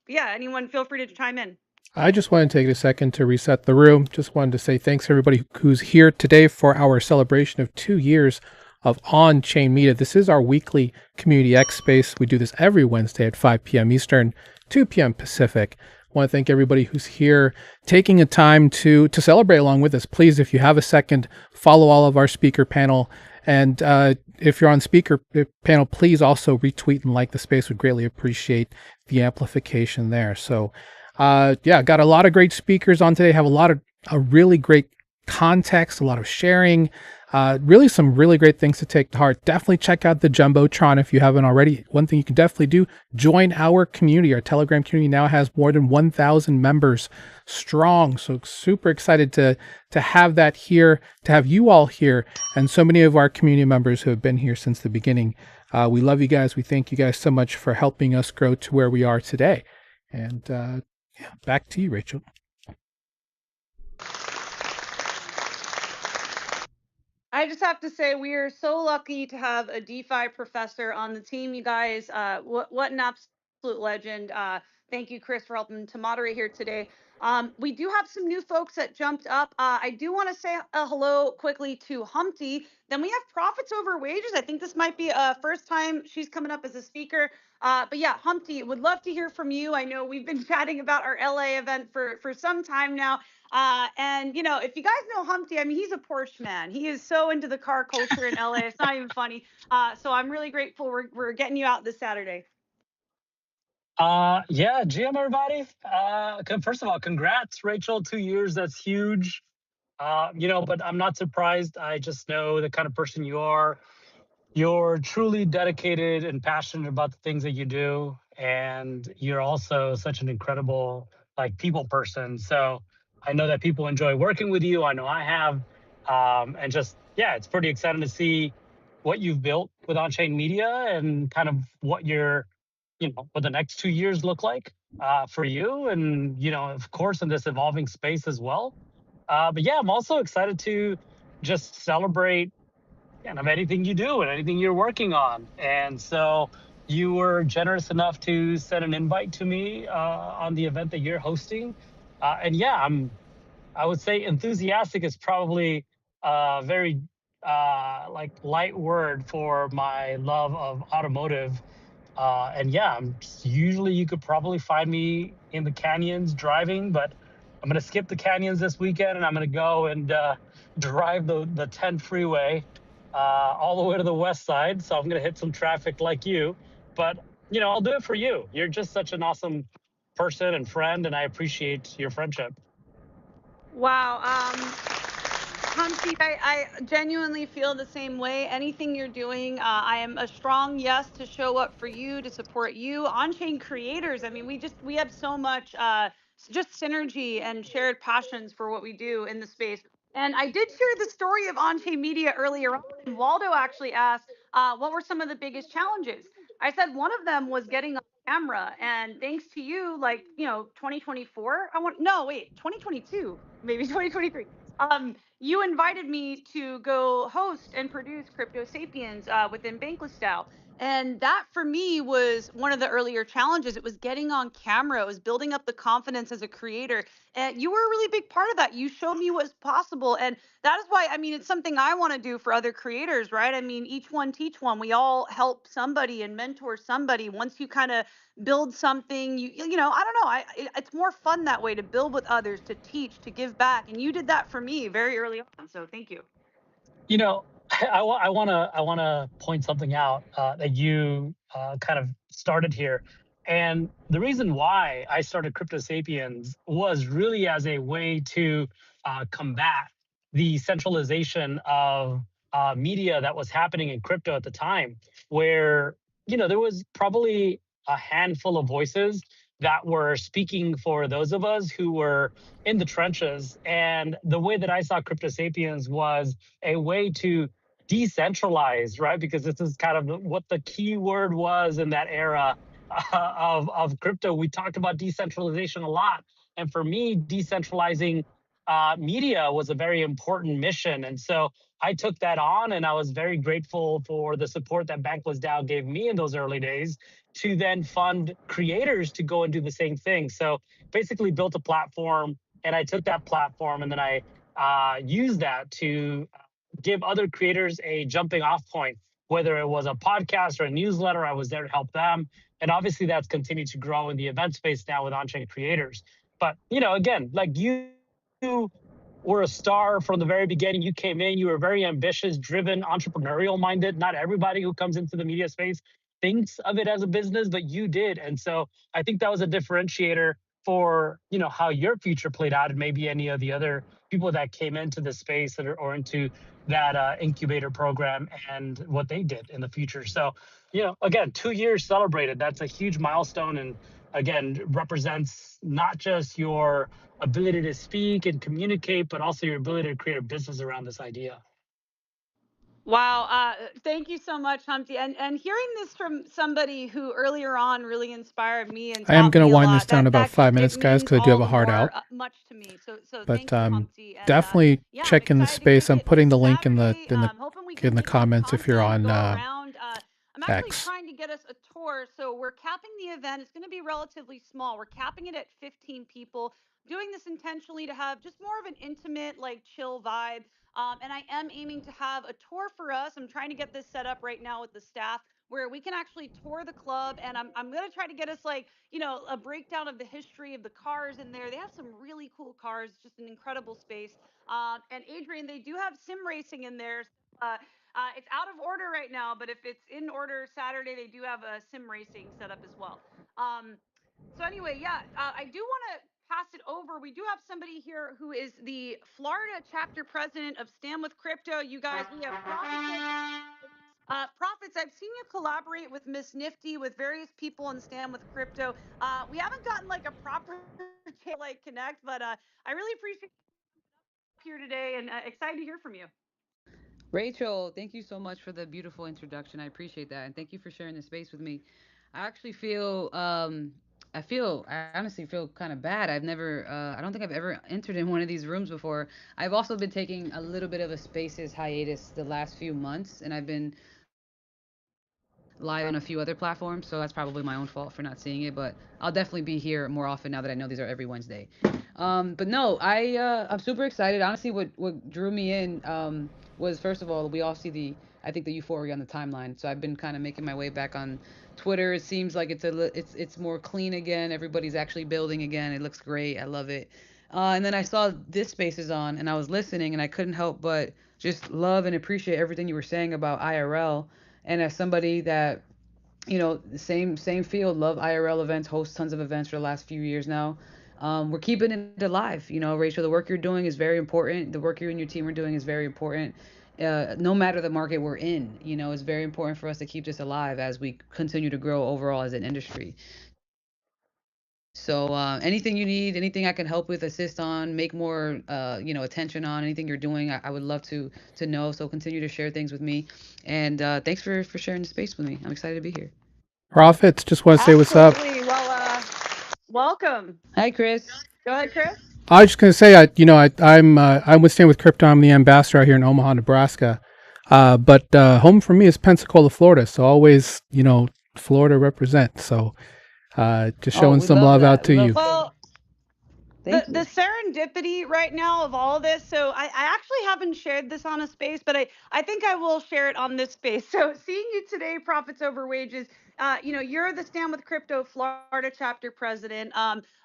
yeah, anyone feel free to chime in. I just want to take a second to reset the room. Just wanted to say thanks to everybody who's here today for our celebration of 2 years of on-chain media. This is our weekly Community X space. We do this every Wednesday at 5 p.m. Eastern, 2 p.m. Pacific. I want to thank everybody who's here taking a time to celebrate along with us. Please, if you have a second, follow all of our speaker panel. And if you're on speaker panel, please also retweet and like the space. We'd greatly appreciate the amplification there. So yeah, got a lot of great speakers on today. Have a really great context, a lot of sharing, really some really great things to take to heart. Definitely check out the Jumbotron if you haven't already. One thing you can definitely do, join our community. Our Telegram community now has more than 1,000 members strong. So super excited to have that here, to have you all here, and so many of our community members who have been here since the beginning. We love you guys. We thank you guys so much for helping us grow to where we are today. And yeah, back to you, Rachel. I just have to say we are so lucky to have a DeFi professor on the team, you guys. What an absolute legend. Thank you, Chris, for helping to moderate here today. We do have some new folks that jumped up. I do want to say a hello quickly to Humpty. Then we have Profits Over Wages. I think this might be a first time she's coming up as a speaker. But yeah, Humpty, would love to hear from you. I know we've been chatting about our LA event for some time now. And if you guys know Humpty, I mean, he's a Porsche man. He is so into the car culture in LA. It's not even funny. So I'm really grateful we're getting you out this Saturday. Yeah, GM everybody. First of all, congrats, Rachel. 2 years, that's huge. But I'm not surprised. I just know the kind of person you are. You're truly dedicated and passionate about the things that you do, and you're also such an incredible people person. So I know that people enjoy working with you. I know I have. And just, yeah, it's pretty exciting to see what you've built with Onchain Media and kind of what your, what the next 2 years look like for you. And, of course, in this evolving space as well. But yeah, I'm also excited to just celebrate kind of anything you do and anything you're working on. And so you were generous enough to send an invite to me on the event that you're hosting. And yeah, I would say enthusiastic is probably a very like light word for my love of automotive. And yeah, usually you could probably find me in the canyons driving, but I'm gonna skip the canyons this weekend and I'm gonna go and drive the 10 freeway all the way to the west side. So I'm gonna hit some traffic like you, but I'll do it for you. You're just such an awesome person and friend, and I appreciate your friendship. Wow. Humpty, I genuinely feel the same way. Anything you're doing, I am a strong yes to show up for you, to support you. On-chain creators, I mean, we have so much just synergy and shared passions for what we do in the space. And I did share the story of on-chain media earlier on, and Waldo actually asked, what were some of the biggest challenges? I said one of them was getting on camera, and thanks to you, like 2024. I want no wait, 2022, maybe 2023. You invited me to go host and produce Crypto Sapiens within Bankless Style. And that for me was one of the earlier challenges. It was getting on camera, it was building up the confidence as a creator. And you were a really big part of that. You showed me what's possible. And that is why, I mean, it's something I want to do for other creators, right? I mean, each one teach one. We all help somebody and mentor somebody. Once you kind of build something, I don't know, it's more fun that way, to build with others, to teach, to give back, and you did that for me very early on, so thank you. You know, I want to point something out that you kind of started here, and the reason why I started Crypto Sapiens was really as a way to combat the centralization of media that was happening in crypto at the time, where there was probably a handful of voices that were speaking for those of us who were in the trenches, and the way that I saw Crypto Sapiens was a way to decentralized, right? Because this is kind of what the key word was in that era of crypto. We talked about decentralization a lot. And for me, decentralizing media was a very important mission. And so I took that on, and I was very grateful for the support that Bankless DAO gave me in those early days to then fund creators to go and do the same thing. So basically built a platform, and I took that platform and then I used that to give other creators a jumping off point, whether it was a podcast or a newsletter. I was there to help them. And obviously that's continued to grow in the event space now with on-chain creators. But, again, like you were a star from the very beginning. You came in, you were very ambitious, driven, entrepreneurial minded. Not everybody who comes into the media space thinks of it as a business, but you did. And so I think that was a differentiator for, how your future played out, and maybe any of the other people that came into the space or into that incubator program and what they did in the future. So, again, 2 years celebrated. That's a huge milestone. And again, represents not just your ability to speak and communicate, but also your ability to create a business around this idea. Wow, thank you so much, Humpty. And hearing this from somebody who earlier on really inspired me and I am taught going to me a wind this lot, down in that about that five just, it minutes, guys, means because I do have all a the hard more out. much to me. So But thank you, Humpty. And definitely yeah, I'm check in the excited to space. kick I'm it this putting the link in the Saturday. in the Hoping we in can the do some comments if you're content, on go around. I'm actually X. trying to get us a tour, so we're capping the event. It's going to be relatively small. We're capping it at 15 people. Doing this intentionally to have just more of an intimate, like chill vibe. And I am aiming to have a tour for us. I'm trying to get this set up right now with the staff where we can actually tour the club. And I'm going to try to get us, like, a breakdown of the history of the cars in there. They have some really cool cars, just an incredible space. And Adrian, they do have sim racing in there. It's out of order right now, but if it's in order Saturday, they do have a sim racing set up as well. Um, so anyway, yeah, I do want to pass it over. We do have somebody here who is the Florida chapter president of Stand with Crypto. You guys, we have Profits, I've seen you collaborate with Miss Nifty, with various people on Stand with Crypto. We haven't gotten like a proper chance to like connect, but I really appreciate you here today and excited to hear from you. Rachel, thank you so much for the beautiful introduction. I appreciate that, and thank you for sharing the space with me. I actually feel, I honestly feel kind of bad. I don't think I've ever entered in one of these rooms before. I've also been taking a little bit of a spaces hiatus the last few months, and I've been live on a few other platforms, so that's probably my own fault for not seeing it. But I'll definitely be here more often now that I know these are every Wednesday. But no, I'm super excited. Honestly, what drew me in was first of all, we all see the I think the euphoria on the timeline. So I've been kind of making my way back on Twitter. It seems like it's more clean again. Everybody's actually building again. It looks great. I love it. And then I saw this space is on, and I was listening, and I couldn't help but just love and appreciate everything you were saying about IRL. And as somebody that the same field, love IRL events, host tons of events for the last few years now. We're keeping it alive. Rachel, the work you're doing is very important. The work you and your team are doing is very important. No matter the market we're in, it's very important for us to keep this alive as we continue to grow overall as an industry. So anything you need, anything I can help with, assist on, make more, attention on, anything you're doing, I would love to know. So continue to share things with me. And thanks for sharing the space with me. I'm excited to be here. Profits, just want to say what's up. Absolutely. Well, welcome. Hi, Chris. Go ahead, Chris. I was just gonna say, I'm with Stand with Crypto. I'm the ambassador out here in Omaha, Nebraska. But home for me is Pensacola, Florida. So always, Florida represent. So just Oh, showing we some love love out that. to you. Well, the Thank the you. serendipity right now of all this. So I actually haven't shared this on a space, but I think I will share it on this space. So seeing you today, Profits Over Wages. You're the Stand with Crypto Florida chapter president.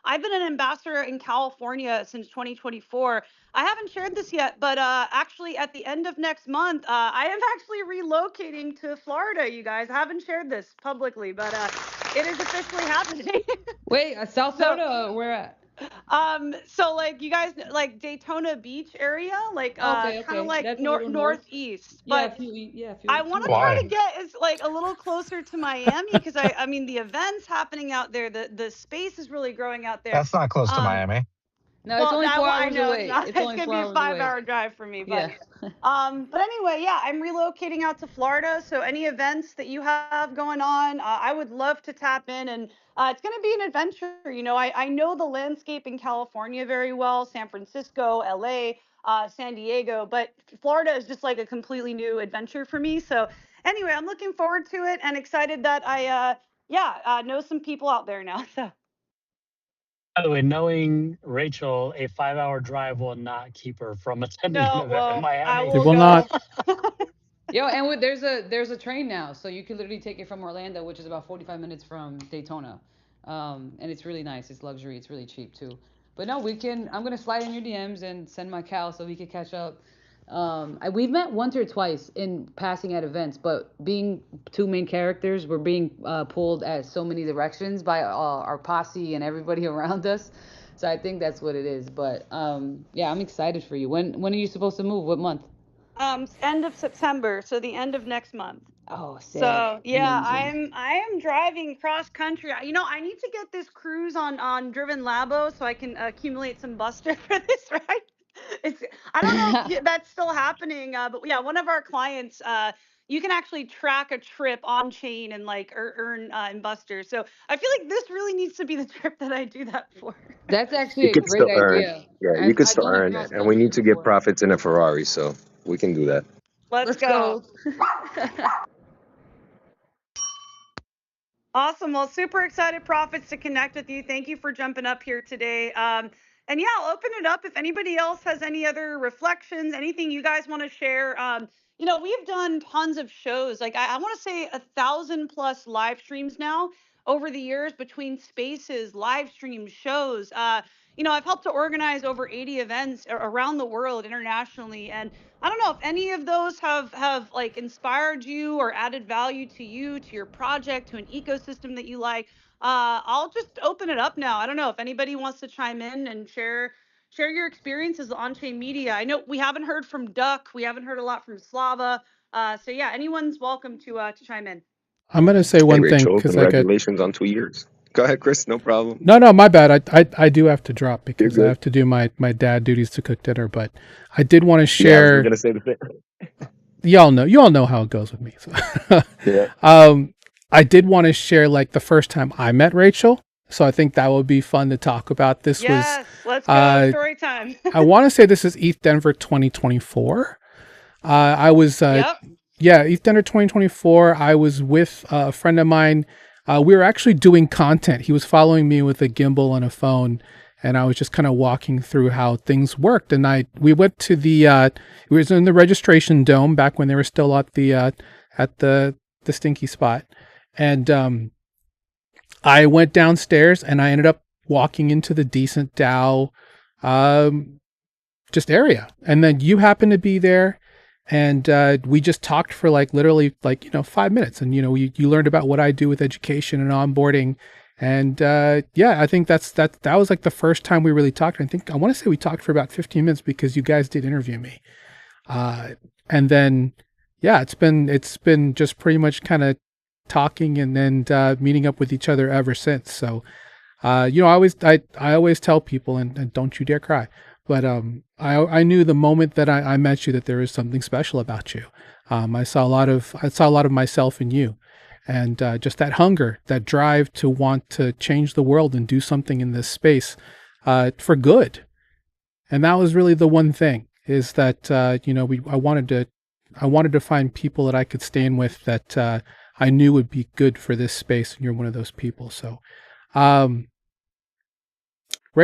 I've been an ambassador in California since 2024. I haven't shared this yet, but actually at the end of next month, I am actually relocating to Florida. You guys, I haven't shared this publicly, but it is officially happening. Wait, South So Florida, where at? so like you guys like Daytona Beach area, like Okay, kind of okay. like That's a little north. northeast. Yeah, But a I few want to hours try Why? to north. get as like a little closer to Miami because I mean the events happening out there, the space is really growing out there. That's not close to Um Miami. No, it's well, only four I hours know it's away. not. It's It's only gonna four be a hours away. 5 hour drive for me, Yeah. but anyway, yeah, I'm relocating out to Florida. So any events that you have going on, I would love to tap in, and it's gonna be an adventure. I know the landscape in California very well, San Francisco, LA, San Diego, but Florida is just like a completely new adventure for me. So anyway, I'm looking forward to it and excited that I yeah know some people out there now. So By the way, knowing Rachel, a 5 hour drive will not keep her from attending an no, event in well, I Miami. It will will go. not. Yo, and there's a train now, so you can literally take it from Orlando, which is about 45 minutes from Daytona. And it's really nice. It's luxury. It's really cheap too. But no, we can. I'm gonna slide in your DMs and send my Cal so we can catch up. We've met once or twice in passing at events, but being two main characters, we're being pulled at so many directions by our posse and everybody around us. So I think that's what it is. But yeah, I'm excited for you. When are you supposed to move? What month? End of September, so the end of next month. Oh, sick. So yeah, Amazing. I am driving cross country. I need to get this cruise on Driven Labo so I can accumulate some Buster for this ride. It's I don't know if that's still happening, but yeah, one of our clients, you can actually track a trip on chain and like earn in Buster. So I feel like this really needs to be the trip that I do that for. That's actually You a could great still earn. idea. Yeah, you could I've still done it earn it, cross and we country need to get before. profits in a Ferrari, so we can do that. Let's Let's go. go. Awesome. Well, super excited, Profits, to connect with you. Thank you for jumping up here today. And yeah, I'll open it up if anybody else has any other reflections, anything you guys want to share. We've done tons of shows. Like I want to say 1,000 plus live streams now over the years between spaces, live streams, shows. I've helped to organize over 80 events around the world internationally, and I don't know if any of those have like inspired you or added value to you, to your project, to an ecosystem that you like. I'll just open it up now. I don't know if anybody wants to chime in and share your experiences on chain media. I know we haven't heard from Duck, we haven't heard a lot from Slava. So yeah, anyone's welcome to chime in. I'm gonna say Hey, one thing Rachel, because I got congratulations on 2 years. Go ahead, Chris. No problem. no, my bad. I do have to drop You're because I good. have to do my dad duties to cook dinner. But I did want to Yeah, I was share. gonna say the same. You all know how it goes with me. So, Yeah. um, I did want to share like the first time I met Rachel. So I think that would be fun to talk about. This was, Yes, let's go. uh, Story time. I want to say this is ETH Denver 2024. I was, Yep. yeah, ETH Denver 2024. I was with a friend of mine. We were actually doing content. He was following me with a gimbal and a phone, and I was just kind of walking through how things worked. And we went to we was in the registration dome back when they were still at the stinky spot, and I went downstairs and I ended up walking into the decent Dow um, just area. And then you happened to be there and we just talked for like literally like, 5 minutes. And, you learned about what I do with education and onboarding. And yeah, I think that was like the first time we really talked. I want to say we talked for about 15 minutes because you guys did interview me. Uh, and then, yeah, it's been just pretty much kind of talking and then meeting up with each other ever since. So, I always tell people, and don't you dare cry, but I knew the moment that I met you that there was something special about you. I saw a lot of myself in you, and just that hunger, that drive to want to change the world and do something in this space for good. And that was really the one thing is that I wanted to find people that I could stand with that I knew would be good for this space, and you're one of those people. So, um,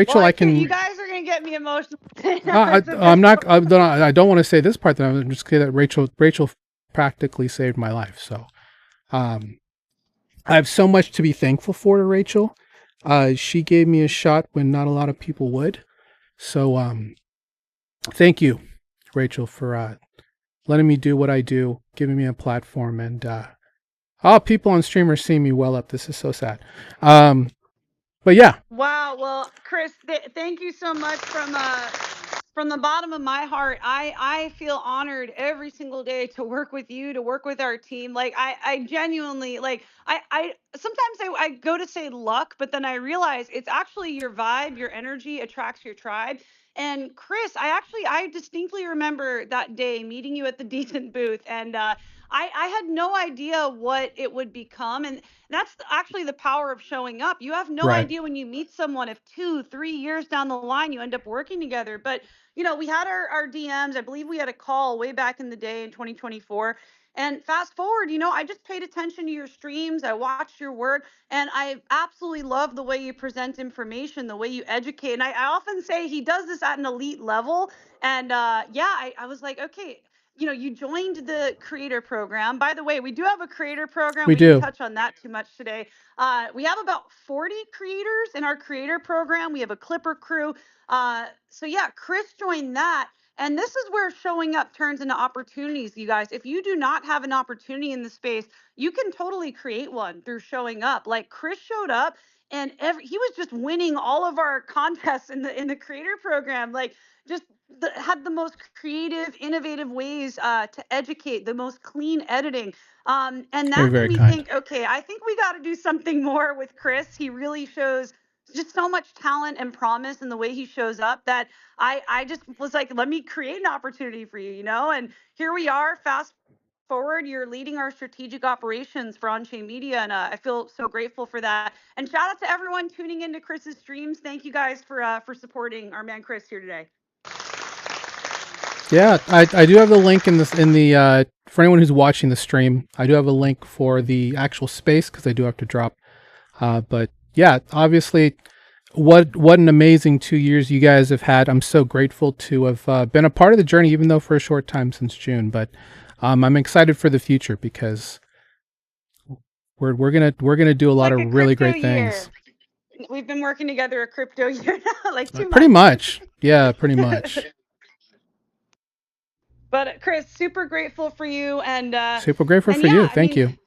Well, Rachel, I I can't. You can. guys are gonna get me emotional. I, It's I'm not. official. I don't want to say this part. That I'm just kidding. That Rachel practically saved my life. So, um, I have so much to be thankful for to Rachel. She gave me a shot when not a lot of people would. So, thank you, Rachel, for letting me do what I do, giving me a platform, and all people on streamers see me well up. This is so sad. But yeah, Wow. Well, Chris, thank you so much from the bottom of my heart. I feel honored every single day to work with you, to work with our team. Like I genuinely like I sometimes I go to say luck, but then I realize it's actually your vibe, your energy attracts your tribe. And Chris, I distinctly remember that day meeting you at the Decent booth, and I had no idea what it would become, and that's actually the power of showing up. You have no right. idea when you meet someone if 2, 3 years down the line you end up working together. But we had our DMs. I believe we had a call way back in the day in 2024. And fast forward, I just paid attention to your streams. I watched your work, and I absolutely love the way you present information, the way you educate. And I often say he does this at an elite level. And yeah, I was like, okay, you joined the creator program. By the way, we do have a creator program. We We didn't do. touch on that too much today. We have about 40 creators in our creator program. We have a clipper crew. So yeah, Chris joined that. And this is where showing up turns into opportunities, you guys. If you do not have an opportunity in the space, you can totally create one through showing up. Like Chris showed up and he was just winning all of our contests in the creator program. Like just had the most creative, innovative ways to educate, the most clean editing. And Very, that made very me kind. think, okay, I think we got to do something more with Chris. He really shows just so much talent and promise in the way he shows up that I just was like, let me create an opportunity for you. And here we are, fast forward, you're leading our strategic operations for Onchain Media, and I feel so grateful for that. And shout out to everyone tuning into Chris's streams. Thank you guys for supporting our man Chris here today. Yeah, I do have the link in the for anyone who's watching the stream. I do have a link for the actual space because I do have to drop. But yeah, obviously, what an amazing 2 years you guys have had. I'm so grateful to have been a part of the journey, even though for a short time since June. But I'm excited for the future because we're gonna do a It's lot like of a really crypto great things. year. We've been working together a crypto year now, like two Pretty months. much, yeah, pretty much. But Chris, super grateful for you, and Super grateful and for yeah, you. I Thank mean, you.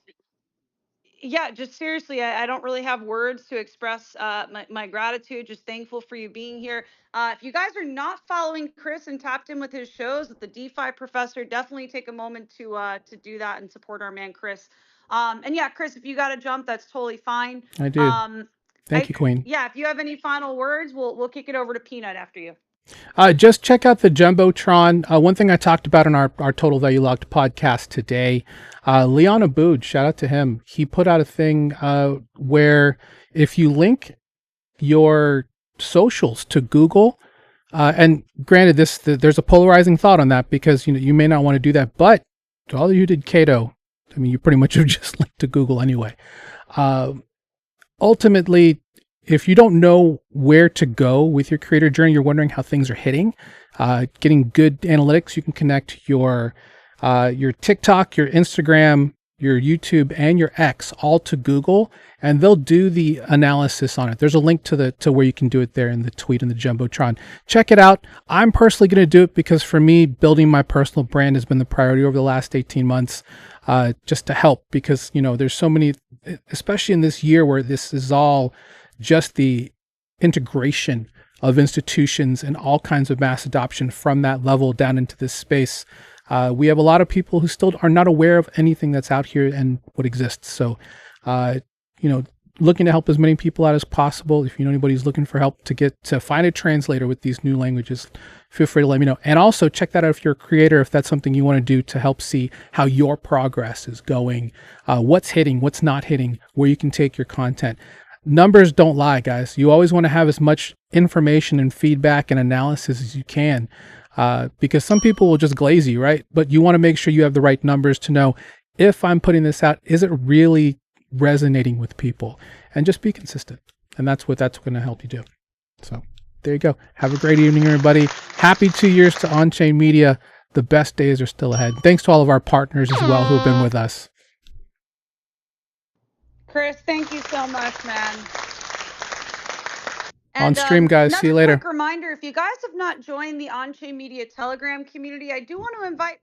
yeah, just seriously, I don't really have words to express my gratitude. Just thankful for you being here. If you guys are not following Chris and tapped in with his shows with the DeFi Professor, definitely take a moment to do that and support our man Chris. And yeah, Chris, if you got to jump, that's totally fine. I do. Thank you, Queen. Yeah, if you have any final words, we'll kick it over to Peanut after you. Just check out the Jumbotron. One thing I talked about in our Total Value Locked podcast today, Leon Abood, shout out to him. He put out a thing where if you link your socials to Google, and granted, there's a polarizing thought on that because you may not want to do that, but to all of you who did Cato, I mean, you pretty much have just linked to Google anyway. Ultimately, if you don't know where to go with your creator journey, you're wondering how things are hitting, getting good analytics, you can connect your TikTok, your Instagram, your YouTube, and your X all to Google, and they'll do the analysis on it. There's a link to where you can do it there in the tweet and the Jumbotron. Check it out. I'm personally going to do it because for me, building my personal brand has been the priority over the last 18 months, just to help because, there's so many, especially in this year where this is all just the integration of institutions and all kinds of mass adoption from that level down into this space. We have a lot of people who still are not aware of anything that's out here and what exists. So, looking to help as many people out as possible. If you know anybody who's looking for help to find a translator with these new languages, feel free to let me know. And also check that out if you're a creator, if that's something you want to do to help see how your progress is going, what's hitting, what's not hitting, where you can take your content. Numbers don't lie, guys. You always want to have as much information and feedback and analysis as you can, because some people will just glaze you, right? But you want to make sure you have the right numbers to know if I'm putting this out, is it really resonating with people? And just be consistent. And that's going to help you do. So there you go. Have a great evening, everybody. Happy 2 years to Onchain Media. The best days are still ahead. Thanks to all of our partners as well who have been with us. Chris, thank you so much, man. On stream, guys. See you later. Quick reminder, if you guys have not joined the Onchain Media Telegram community, I do want to invite